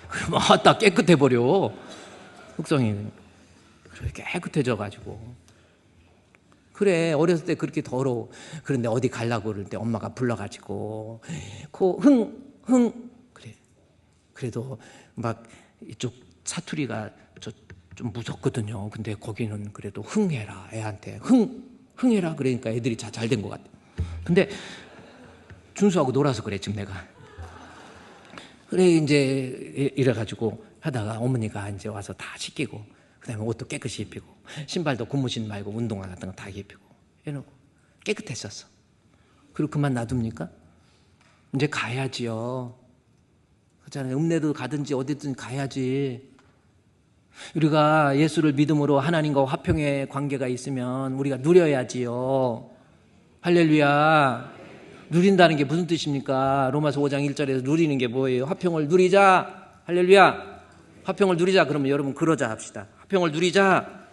그럼 딱 깨끗해버려. 흑성이 그렇게 깨끗해져가지고 그래 어렸을 때 그렇게 더러워. 그런데 어디 가려고 그럴 때 엄마가 불러가지고 코 그래. 그래도 막 이쪽 사투리가 좀 무섭거든요. 근데 거기는 그래도 흥해라 애한테 흥해라 그러니까 애들이 잘 된 것 같아. 근데 준수하고 놀아서 그래 지금 내가. 그래 이제 이래가지고 하다가 어머니가 이제 와서 다 씻기고 그다음에 옷도 깨끗이 입히고 신발도 고무신 말고 운동화 같은 거 다 입히고 해놓고 깨끗했었어. 그리고 그만 놔둡니까? 이제 가야지요. 그렇잖아요. 읍내도 가든지 어디든 가야지. 우리가 예수를 믿음으로 하나님과 화평의 관계가 있으면 우리가 누려야지요. 할렐루야. 누린다는 게 무슨 뜻입니까? 로마서 5장 1절에서 누리는 게 뭐예요? 화평을 누리자. 할렐루야. 화평을 누리자. 그러면 여러분 그러자 합시다. 화평을 누리자.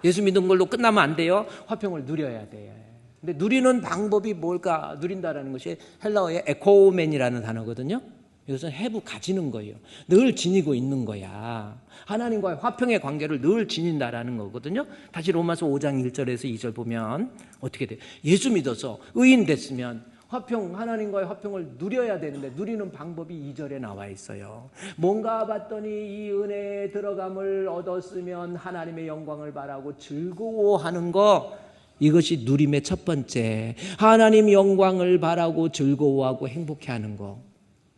예수 믿은 걸로 끝나면 안 돼요. 화평을 누려야 돼요. 근데 누리는 방법이 뭘까? 누린다라는 것이 헬라어의 에코멘이라는 단어거든요. 이것은 have 가지는 거예요. 늘 지니고 있는 거야. 하나님과의 화평의 관계를 늘 지닌다라는 거거든요. 다시 로마서 5장 1절에서 2절 보면 어떻게 돼요? 예수 믿어서 의인 됐으면 하나님과의 화평을 누려야 되는데 누리는 방법이 2절에 나와 있어요. 뭔가 봤더니 이 은혜에 들어감을 얻었으면 하나님의 영광을 바라고 즐거워하는 거, 이것이 누림의 첫 번째. 하나님 영광을 바라고 즐거워하고 행복해하는 거,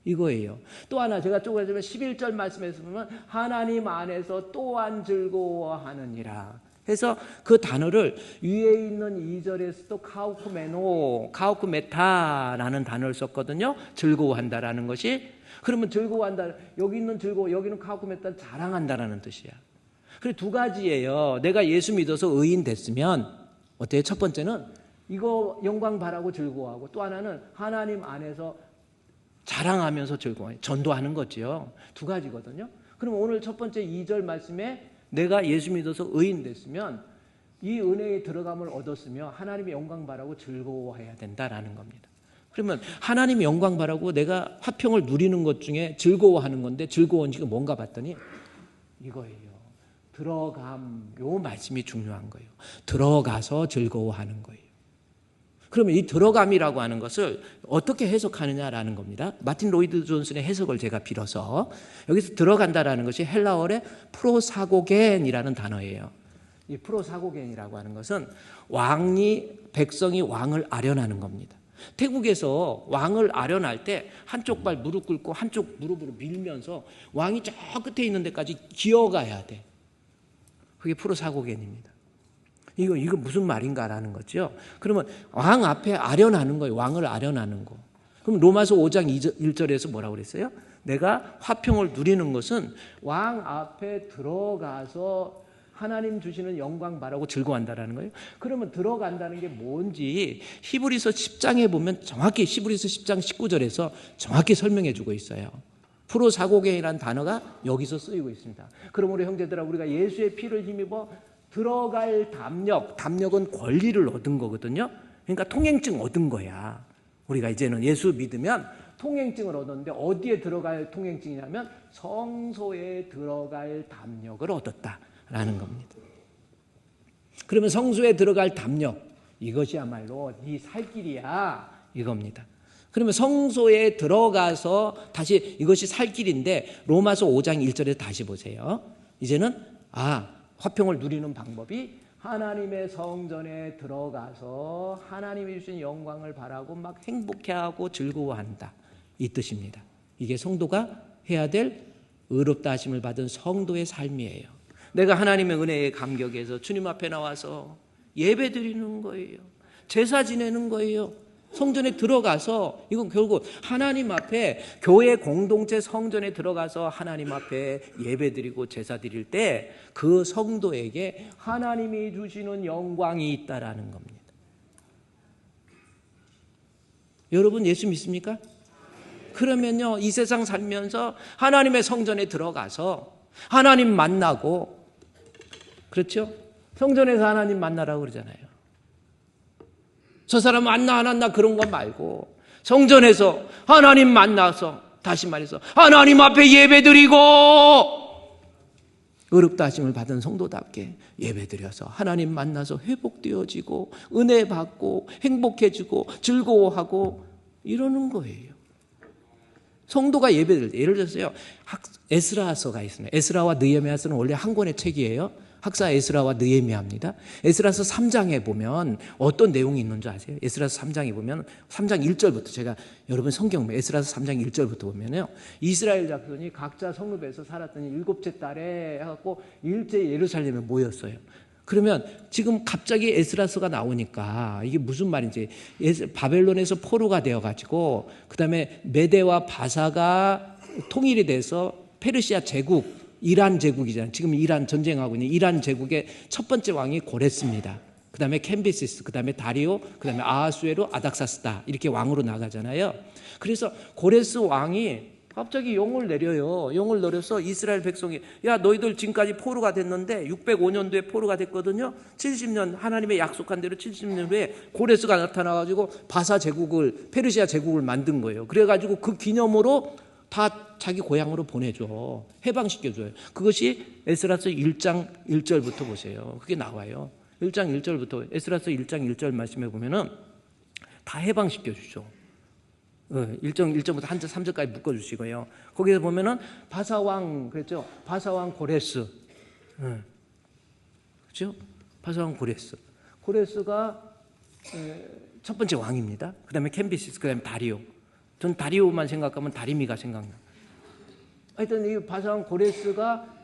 이거예요. 또 하나 제가 쪼개주면 11절 말씀에서 보면 하나님 안에서 또한 즐거워하느니라 해서 그 단어를 위에 있는 2절에서도 카우쿠메타라는 단어를 썼거든요. 즐거워한다라는 것이. 그러면 즐거워한다, 여기 있는 즐거워, 여기는 카우쿠메타, 자랑한다라는 뜻이야. 그래 두 가지예요. 내가 예수 믿어서 의인 됐으면 어때요? 첫 번째는 이거 영광 바라고 즐거워하고, 또 하나는 하나님 안에서 자랑하면서 즐거워해. 전도하는 거지요. 두 가지거든요. 그럼 오늘 첫 번째 2절 말씀에 내가 예수 믿어서 의인 됐으면 이 은혜에 들어감을 얻었으며 하나님의 영광 바라고 즐거워해야 된다라는 겁니다. 그러면 하나님의 영광 바라고 내가 화평을 누리는 것 중에 즐거워하는 건데, 즐거운 지가 뭔가 봤더니 이거예요. 들어감. 요 말씀이 중요한 거예요. 들어가서 즐거워하는 거예요. 그러면 이 들어감이라고 하는 것을 어떻게 해석하느냐라는 겁니다. 마틴 로이드 존슨의 해석을 제가 빌어서, 여기서 들어간다라는 것이 헬라어의 프로사고겐이라는 단어예요. 이 프로사고갱이라고 하는 것은 백성이 왕을 아련하는 겁니다. 태국에서 왕을 아련할 때 한쪽 발 무릎 꿇고 한쪽 무릎으로 밀면서 왕이 저 끝에 있는 데까지 기어가야 돼. 그게 프로사고갱입니다. 이거 무슨 말인가라는 거죠. 그러면 왕 앞에 아련하는 거예요. 왕을 아련하는 거. 그럼 로마서 5장 1절에서 뭐라고 그랬어요? 내가 화평을 누리는 것은 왕 앞에 들어가서 하나님 주시는 영광 바라고 즐거워한다라는 거예요. 그러면 들어간다는 게 뭔지 히브리서 10장에 보면 정확히 히브리서 10장 19절에서 정확히 설명해 주고 있어요. 프로사고갱이라는 단어가 여기서 쓰이고 있습니다. 그러므로 형제들아 우리가 예수의 피를 힘입어 들어갈 담력은 권리를 얻은 거거든요. 그러니까 통행증 얻은 거야. 우리가 이제는 예수 믿으면 통행증을 얻었는데 어디에 들어갈 통행증이냐면 성소에 들어갈 담력을 얻었다라는 겁니다. 그러면 성소에 들어갈 담력, 이것이야말로 네 살 길이야 이겁니다. 그러면 성소에 들어가서 다시 이것이 살 길인데 로마서 5장 1절에 다시 보세요. 이제는 화평을 누리는 방법이 하나님의 성전에 들어가서 하나님이 주신 영광을 바라고 막 행복해하고 즐거워한다. 이 뜻입니다. 이게 성도가 해야 될 의롭다 하심을 받은 성도의 삶이에요. 내가 하나님의 은혜에 감격해서 주님 앞에 나와서 예배 드리는 거예요. 제사 지내는 거예요. 성전에 들어가서 이건 결국 하나님 앞에 교회 공동체 성전에 들어가서 하나님 앞에 예배 드리고 제사 드릴 때 그 성도에게 하나님이 주시는 영광이 있다라는 겁니다. 여러분 예수 믿습니까? 그러면요 이 세상 살면서 하나님의 성전에 들어가서 하나님 만나고, 그렇죠? 성전에서 하나님 만나라고 그러잖아요. 저 사람 만나 안 만나 그런 거 말고 성전에서 하나님 만나서, 다시 말해서 하나님 앞에 예배드리고 의롭다 하심을 받은 성도답게 예배드려서 하나님 만나서 회복되어지고 은혜 받고 행복해지고 즐거워하고 이러는 거예요. 성도가 예배드릴 때, 예를 들어서요 에스라서가 있습니다. 에스라와 느헤미야서는 원래 한 권의 책이에요. 학사 에스라와 느헤미야입니다. 에스라서 3장에 보면 어떤 내용이 있는 줄 아세요? 에스라서 3장에 보면 3장 1절부터, 제가 여러분 성경 에스라서 3장 1절부터 보면요 이스라엘 자손이 각자 성읍에서 살았더니 7째 달에 해갖고 일제 예루살렘에 모였어요. 그러면 지금 갑자기 에스라서가 나오니까 이게 무슨 말인지, 바벨론에서 포로가 되어가지고 그 다음에 메대와 바사가 통일이 돼서 페르시아 제국, 이란 제국이잖아요. 지금 이란 전쟁하고 있는 이란 제국의 첫 번째 왕이 고레스입니다. 그 다음에 캠비시스, 그 다음에 다리오, 그 다음에 아하수에로, 아닥사스다 이렇게 왕으로 나가잖아요. 그래서 고레스 왕이 갑자기 용을 내려요. 용을 내려서 이스라엘 백성이, 야 너희들 지금까지 포로가 됐는데 605년도에 포로가 됐거든요. 70년 하나님의 약속한 대로 70년 후에 고레스가 나타나가지고 바사 제국을, 페르시아 제국을 만든 거예요. 그래가지고 그 기념으로 다 자기 고향으로 보내줘. 해방시켜줘요. 그것이 에스라서 1장 1절부터 보세요. 그게 나와요. 1장 1절부터 에스라서 1장 1절 말씀해 보면은 다 해방시켜주죠. 1절부터 한 절 3절까지 묶어주시고요. 거기서 보면은 바사왕, 그랬죠? 바사왕 고레스. 그렇죠? 바사왕 고레스. 고레스가 첫 번째 왕입니다. 그 다음에 캠비시스, 그 다음에 다리오. 전 다리오만 생각하면 다리미가 생각나. 하여튼 이 바사왕 고레스가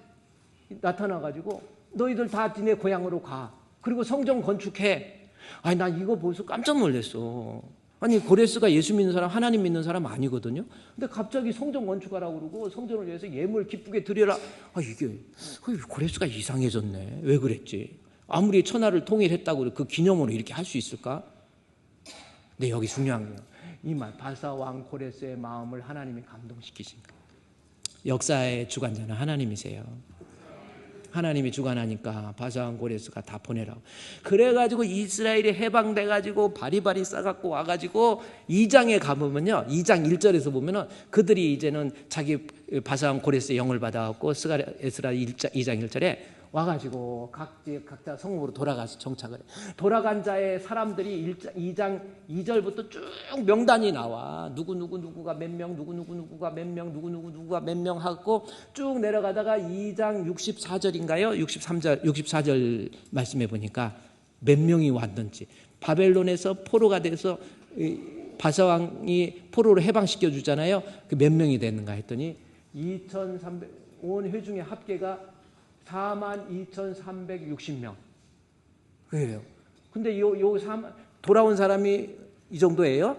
나타나가지고 너희들 다 니네 고향으로 가. 그리고 성전 건축해. 아니 난 이거 보고서 깜짝 놀랐어. 아니 고레스가 예수 믿는 사람, 하나님 믿는 사람 아니거든요. 근데 갑자기 성전 건축하라고 그러고 성전을 위해서 예물 기쁘게 드려라. 이게 고레스가 이상해졌네. 왜 그랬지? 아무리 천하를 통일했다고 그 기념으로 이렇게 할 수 있을까? 근데 여기 중요한 거예요. 이 말, 바사 왕 고레스의 마음을 하나님이 감동시키신 거예요. 역사의 주관자는 하나님이세요. 하나님이 주관하니까 바사 왕 고레스가 다 보내라고. 그래가지고 이스라엘이 해방돼가지고 바리바리 싸갖고 와가지고 2장에 가보면요, 2장 1절에서 보면은 그들이 이제는 자기 바사 왕 고레스의 영을 받아갖고 에스라 2장 1절에 와가지고 각자 성읍으로 돌아가서 정착을 해. 돌아간 자의 사람들이 2장 2절부터 쭉 명단이 나와. 누구가 몇 명, 누구가 몇 명, 누구가 몇 명 하고 쭉 내려가다가 2장 64절인가요? 64절 말씀해 보니까 몇 명이 왔는지. 바벨론에서 포로가 돼서 바사왕이 포로로 해방시켜 주잖아요. 그 몇 명이 됐는가 했더니 2,300, 온 회중의 합계가 42,360명. 그래요. 근데 돌아온 사람이 이 정도예요?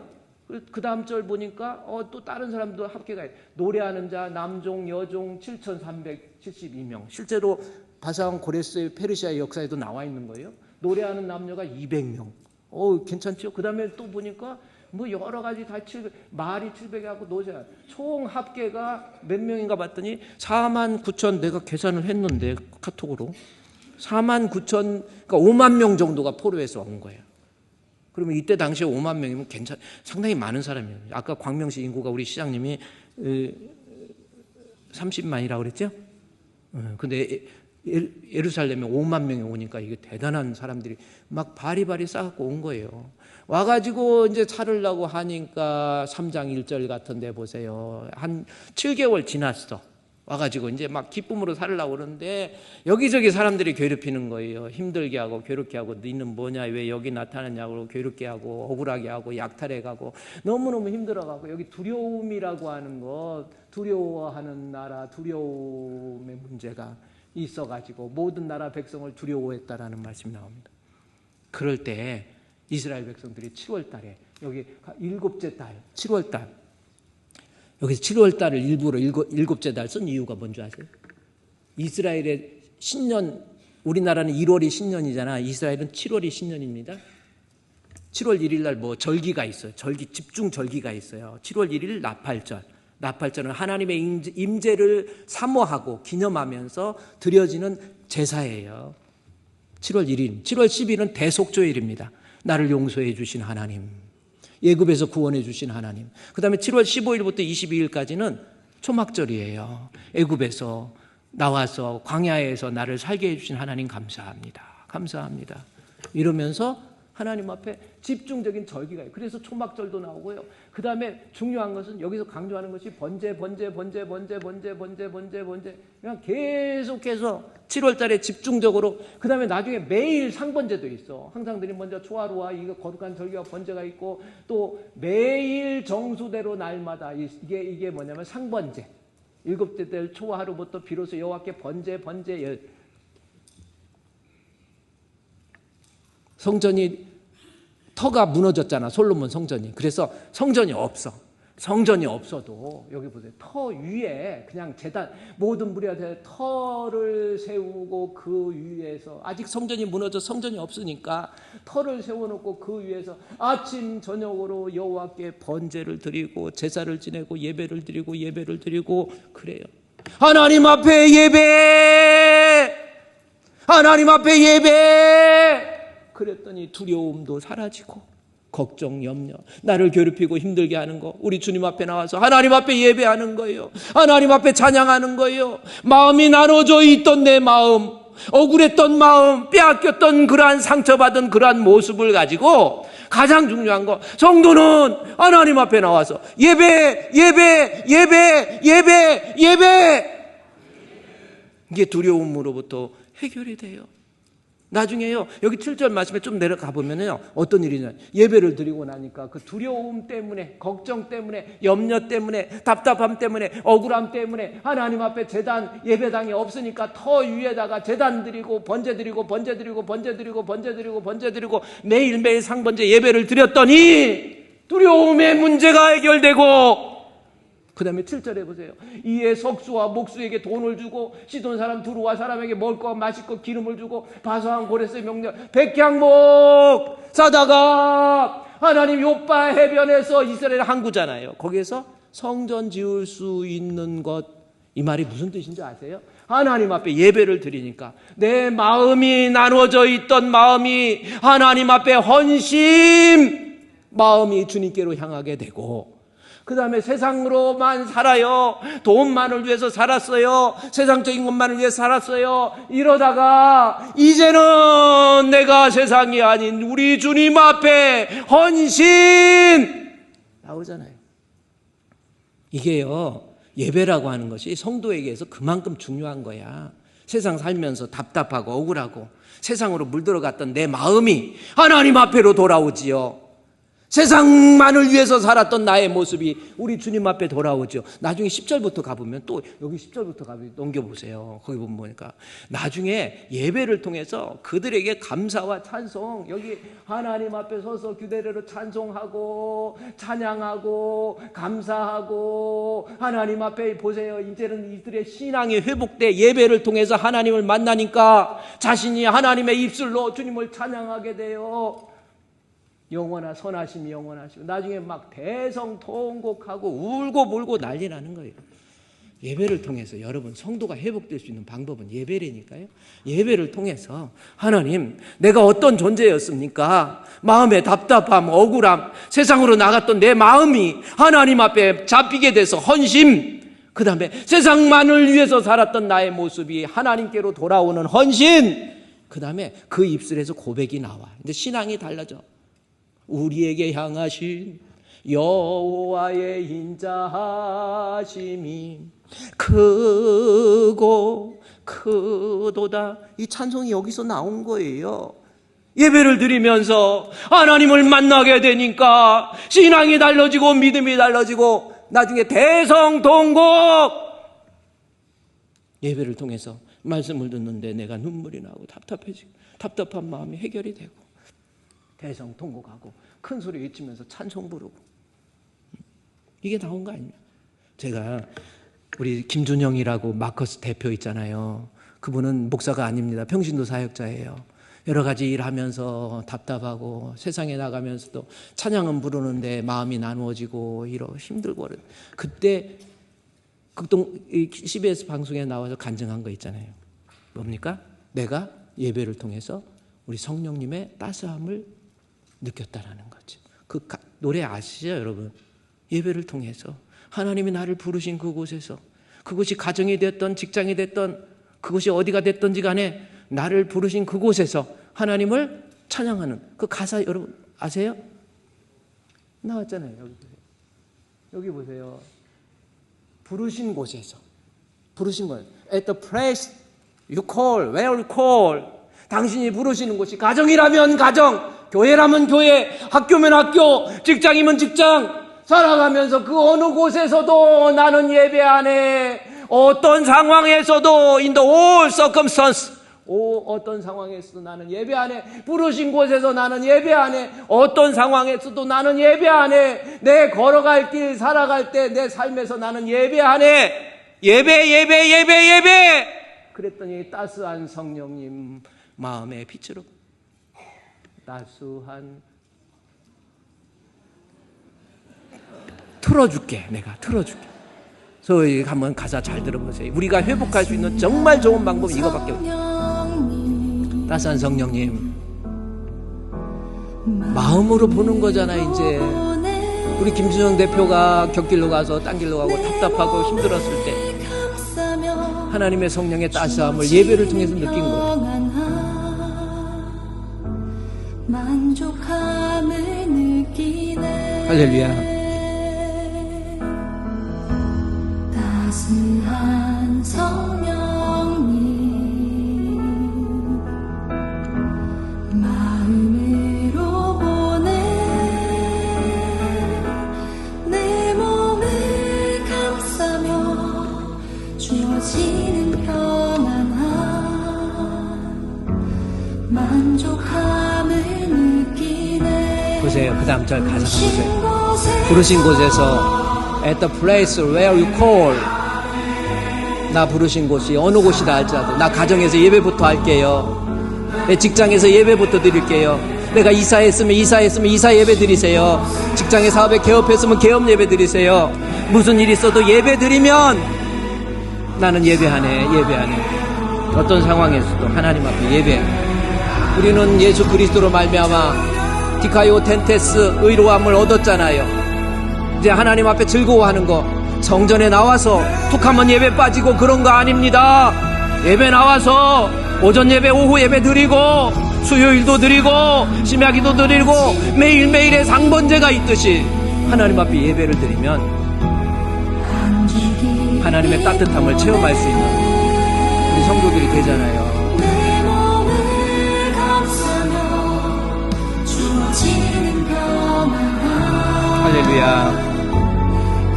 그 다음 절 보니까 또 다른 사람도 합계가 노래하는 자 남종 여종 7,372명. 실제로 바사왕 고레스의 페르시아의 역사에도 나와 있는 거예요. 노래하는 남녀가 200명. 괜찮죠? 그 다음에 또 보니까 뭐 여러 가지 다 700, 말이 700하고 노자 총 합계가 몇 명인가 봤더니 49,000 내가 계산을 했는데 카톡으로 49,000 그러니까 5만 명 정도가 포로에서 온 거예요. 그러면 이때 당시에 5만 명이면 상당히 많은 사람이에요. 아까 광명시 인구가 우리 시장님이 30만이라고 그랬죠? 근데 예루살렘에 5만 명이 오니까 이게 대단한 사람들이 막 바리바리 싸갖고 온 거예요. 와가지고 이제 살으려고 하니까 3장 1절 같은 데 보세요. 한 7개월 지났어. 와가지고 이제 막 기쁨으로 살으려고 그러는데 여기저기 사람들이 괴롭히는 거예요. 힘들게 하고 괴롭게 하고 너희는 뭐냐 왜 여기 나타났냐고 괴롭게 하고 억울하게 하고 약탈해 가고 너무너무 힘들어가고 여기 두려움이라고 하는 것 두려워하는 나라 두려움의 문제가 있어가지고 모든 나라 백성을 두려워했다라는 말씀이 나옵니다. 그럴 때 이스라엘 백성들이 7월 달에 여기 7째 달 7월 달 여기서 7월 달을 일부러 7째 달 쓴 이유가 뭔지 아세요? 이스라엘의 신년 우리나라는 1월이 신년이잖아. 이스라엘은 7월이 신년입니다. 7월 1일 날 뭐 절기가 있어요. 집중 절기가 있어요. 7월 1일 나팔절. 나팔절은 하나님의 임재를 사모하고 기념하면서 드려지는 제사예요. 7월 1일, 7월 10일은 대속조일입니다. 나를 용서해 주신 하나님, 애굽에서 구원해 주신 하나님. 그 다음에 7월 15일부터 22일까지는 초막절이에요. 애굽에서 나와서 광야에서 나를 살게 해주신 하나님 감사합니다. 감사합니다. 이러면서 하나님 앞에 집중적인 절기가 있어요. 그래서 초막절도 나오고요. 그 다음에 중요한 것은 여기서 강조하는 것이 번제. 그냥 계속해서 7월 달에 집중적으로 그 다음에 나중에 매일 상번제도 있어. 항상 드린 번제 초하루와 이거 거룩한 절기와 번제가 있고 또 매일 정수대로 날마다 이게 뭐냐면 상번제. 7째 달 초하루부터 비로소 여호와께 번제 성전이 터가 무너졌잖아. 솔로몬 성전이. 그래서 성전이 없어. 성전이 없어도 여기 보세요. 터 위에 그냥 제단 모든 무리한테 터를 세우고 그 위에서 아직 성전이 무너져 성전이 없으니까 터를 세워놓고 그 위에서 아침 저녁으로 여호와께 번제를 드리고 제사를 지내고 예배를 드리고 그래요. 하나님 앞에 예배. 하나님 앞에 예배. 그랬더니 두려움도 사라지고 걱정, 염려, 나를 괴롭히고 힘들게 하는 거 우리 주님 앞에 나와서 하나님 앞에 예배하는 거예요. 하나님 앞에 찬양하는 거예요. 마음이 나눠져 있던 내 마음, 억울했던 마음, 빼앗겼던 그러한 상처받은 그러한 모습을 가지고 가장 중요한 거 성도는 하나님 앞에 나와서 예배. 이게 두려움으로부터 해결이 돼요. 나중에요. 여기 7절 말씀에 좀 내려가 보면요. 어떤 일이냐. 예배를 드리고 나니까 그 두려움 때문에, 걱정 때문에, 염려 때문에, 답답함 때문에, 억울함 때문에 하나님 앞에 제단, 예배당이 없으니까 터 위에다가 제단 드리고 번제 드리고 매일매일 상번제 예배를 드렸더니 두려움의 문제가 해결되고 그 다음에 7절에 보세요. 이에 석수와 목수에게 돈을 주고 시돈 사람 두루와 사람에게 먹을 거 마실 거 기름을 주고 바사왕 고레스의 명령 백향목 사다가 하나님 요빠 해변에서 이스라엘 항구잖아요. 거기에서 성전 지을 수 있는 것. 이 말이 무슨 뜻인지 아세요? 하나님 앞에 예배를 드리니까 내 마음이 나눠져 있던 마음이 하나님 앞에 헌신 마음이 주님께로 향하게 되고 그 다음에 세상으로만 살아요. 돈만을 위해서 살았어요. 세상적인 것만을 위해서 살았어요. 이러다가 이제는 내가 세상이 아닌 우리 주님 앞에 헌신 나오잖아요. 이게요, 예배라고 하는 것이 성도에게서 그만큼 중요한 거야. 세상 살면서 답답하고 억울하고 세상으로 물들어갔던 내 마음이 하나님 앞에로 돌아오지요. 세상만을 위해서 살았던 나의 모습이 우리 주님 앞에 돌아오죠. 나중에 10절부터 가보면 또 여기 10절부터 가보면 넘겨보세요. 거기 보면 보니까 나중에 예배를 통해서 그들에게 감사와 찬송, 여기 하나님 앞에 서서 규대례로 찬송하고 찬양하고 감사하고 하나님 앞에 보세요. 이제는 이들의 신앙이 회복돼 예배를 통해서 하나님을 만나니까 자신이 하나님의 입술로 주님을 찬양하게 돼요. 영원한 선하심이 영원하시고 나중에 막 대성통곡하고 울고 불고 난리 나는 거예요. 예배를 통해서 여러분 성도가 회복될 수 있는 방법은 예배라니까요. 예배를 통해서 하나님 내가 어떤 존재였습니까? 마음의 답답함, 억울함, 세상으로 나갔던 내 마음이 하나님 앞에 잡히게 돼서 헌신, 그 다음에 세상만을 위해서 살았던 나의 모습이 하나님께로 돌아오는 헌신, 그 다음에 그 입술에서 고백이 나와. 이제 신앙이 달라져. 우리에게 향하신 여호와의 인자하심이 크고 크도다. 이 찬송이 여기서 나온 거예요. 예배를 드리면서 하나님을 만나게 되니까 신앙이 달라지고 믿음이 달라지고 나중에 대성통곡. 예배를 통해서 말씀을 듣는데 내가 눈물이 나고 답답해지고 답답한 마음이 해결이 되고 대성통곡하고 큰 소리 외치면서 찬송 부르고 이게 나온 거 아닙니까? 제가 우리 김준영이라고 마커스 대표 있잖아요. 그분은 목사가 아닙니다. 평신도 사역자예요. 여러 가지 일하면서 답답하고 세상에 나가면서도 찬양은 부르는데 마음이 나누어지고 힘들고 그때 극동 CBS 방송에 나와서 간증한 거 있잖아요. 뭡니까? 내가 예배를 통해서 우리 성령님의 따스함을 느꼈다라는 거죠. 그 노래 아시죠, 여러분? 예배를 통해서 하나님이 나를 부르신 그곳에서, 그곳이 가정이 됐던 직장이 됐던 그곳이 어디가 됐던지 간에 나를 부르신 그곳에서 하나님을 찬양하는 그 가사 여러분 아세요? 나왔잖아요. 여기 보세요. 여기 보세요. 부르신 곳에서, 부르신 곳. At the place you call, where you call. 당신이 부르시는 곳이 가정이라면 가정, 교회라면 교회, 학교면 학교, 직장이면 직장, 살아가면서 그 어느 곳에서도 나는 예배 안에, 어떤 상황에서도 in the all circumstance, 어떤 상황에서도 나는 예배 안에, 부르신 곳에서 나는 예배 안에, 어떤 상황에서도 나는 예배 안에, 내 걸어갈 길 살아갈 때 내 삶에서 나는 예배 안에, 예배. 그랬더니 따스한 성령님 마음의 빛으로, 따스한, 틀어줄게. 내가 틀어줄게. 저희 한번 가사 잘 들어보세요. 우리가 회복할 수 있는 정말 좋은 방법이 이거밖에 없어요. 따스한 성령님 마음으로 보는 거잖아요. 이제 우리 김준영 대표가 곁길로 가서 딴 길로 가고 답답하고 힘들었을 때 하나님의 성령의 따스함을 예배를 통해서 느낀 거예요. 만족함을 느끼네. 할렐루야. 따스한 성령님 마음으로 보내 내 몸을 감싸며 주어지는 평안함 만족함을 느끼네. 보세요. 그 다음 절 가사 보세요. 부르신 곳에서 At the place where you call. 나 부르신 곳이 어느 곳이다 할지라도 나 가정에서 예배부터 할게요. 내 직장에서 예배부터 드릴게요. 내가 이사했으면 이사 예배 드리세요. 직장의 사업에 개업했으면 개업 예배 드리세요. 무슨 일이 있어도 예배 드리면 나는 예배하네. 어떤 상황에서도 하나님 앞에 예배하네. 우리는 예수 그리스도로 말미암아 디카요 텐테스 의로함을 얻었잖아요. 이제 하나님 앞에 즐거워하는 거, 성전에 나와서 툭 하면 예배 빠지고 그런 거 아닙니다. 예배 나와서 오전 예배, 오후 예배 드리고 수요일도 드리고 심야기도 드리고 매일매일의 상번제가 있듯이 하나님 앞에 예배를 드리면 하나님의 따뜻함을 체험할 수 있는 우리 성도들이 되잖아요. 내 몸을 감싸며 주어지는 평안함 할렐루야.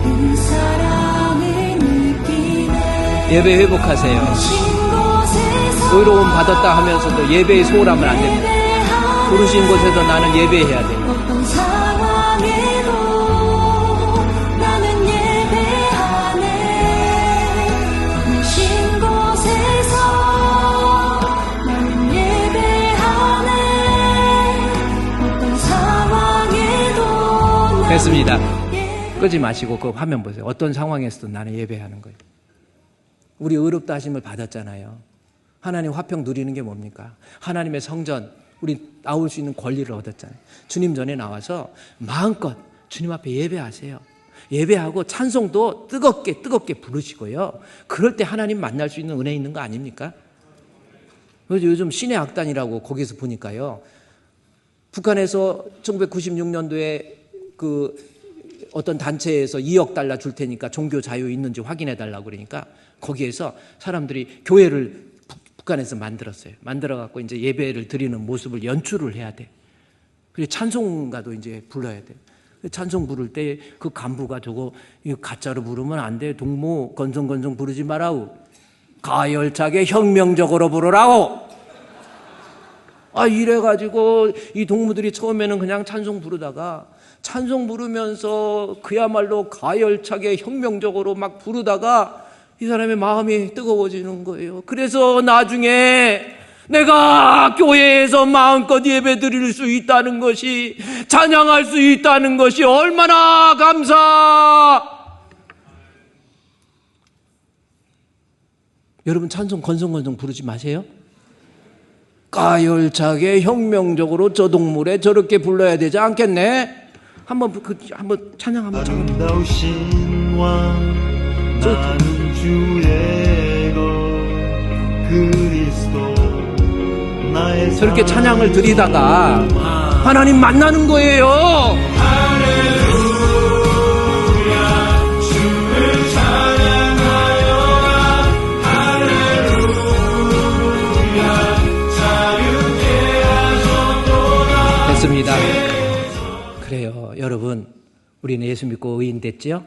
그 사랑을 느끼네. 예배 회복하세요. 신 곳에서 의로움 받았다 하면서도 예배에 소홀하면 안 됩니다. 예배하네. 부르신 곳에서 나는 예배해야 돼요. 어떤 상황에도 나는 예배하네. 신 곳에서 나는 예배하네. 어떤 상황에도 됐습니다. 예배. 끄지 마시고 그 화면 보세요. 어떤 상황에서도 나는 예배하는 거예요. 우리 의롭다 하심을 받았잖아요. 하나님 화평 누리는 게 뭡니까? 하나님의 성전, 우리 나올 수 있는 권리를 얻었잖아요. 주님 전에 나와서 마음껏 주님 앞에 예배하세요. 예배하고 찬송도 뜨겁게 부르시고요. 그럴 때 하나님 만날 수 있는 은혜 있는 거 아닙니까? 그래서 요즘 신의 악단이라고 거기서 보니까요. 북한에서 1996년도에 그 어떤 단체에서 2억 달러 줄 테니까 종교 자유 있는지 확인해 달라고 그러니까 거기에서 사람들이 교회를 북한에서 만들었어요. 만들어갖고 이제 예배를 드리는 모습을 연출을 해야 돼. 그리고 찬송가도 이제 불러야 돼. 찬송 부를 때 그 간부가 저거 이거 가짜로 부르면 안 돼. 동무 건성건성 부르지 마라우. 가열차게 혁명적으로 부르라고. 이래가지고 이 동무들이 처음에는 그냥 찬송 부르다가 찬송 부르면서 그야말로 가열차게 혁명적으로 막 부르다가 이 사람의 마음이 뜨거워지는 거예요. 그래서 나중에 내가 교회에서 마음껏 예배 드릴 수 있다는 것이, 찬양할 수 있다는 것이 얼마나 감사! 여러분 찬송 건성건성 부르지 마세요. 가열차게 혁명적으로 저 동물에 저렇게 불러야 되지 않겠네? 한번 찬양 한번 아름다우신 왕 나는 주의 것 그리스도 나의 저렇게 찬양을 드리다가 하나님 만나는 거예요. 됐습니다. 그래요. 여러분, 우리는 예수 믿고 의인 됐죠?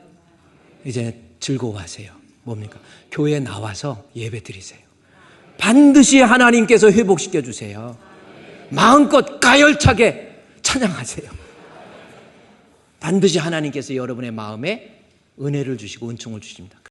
이제 즐거워하세요. 뭡니까? 교회에 나와서 예배 드리세요. 반드시 하나님께서 회복시켜 주세요. 마음껏 가열차게 찬양하세요. 반드시 하나님께서 여러분의 마음에 은혜를 주시고 은총을 주십니다.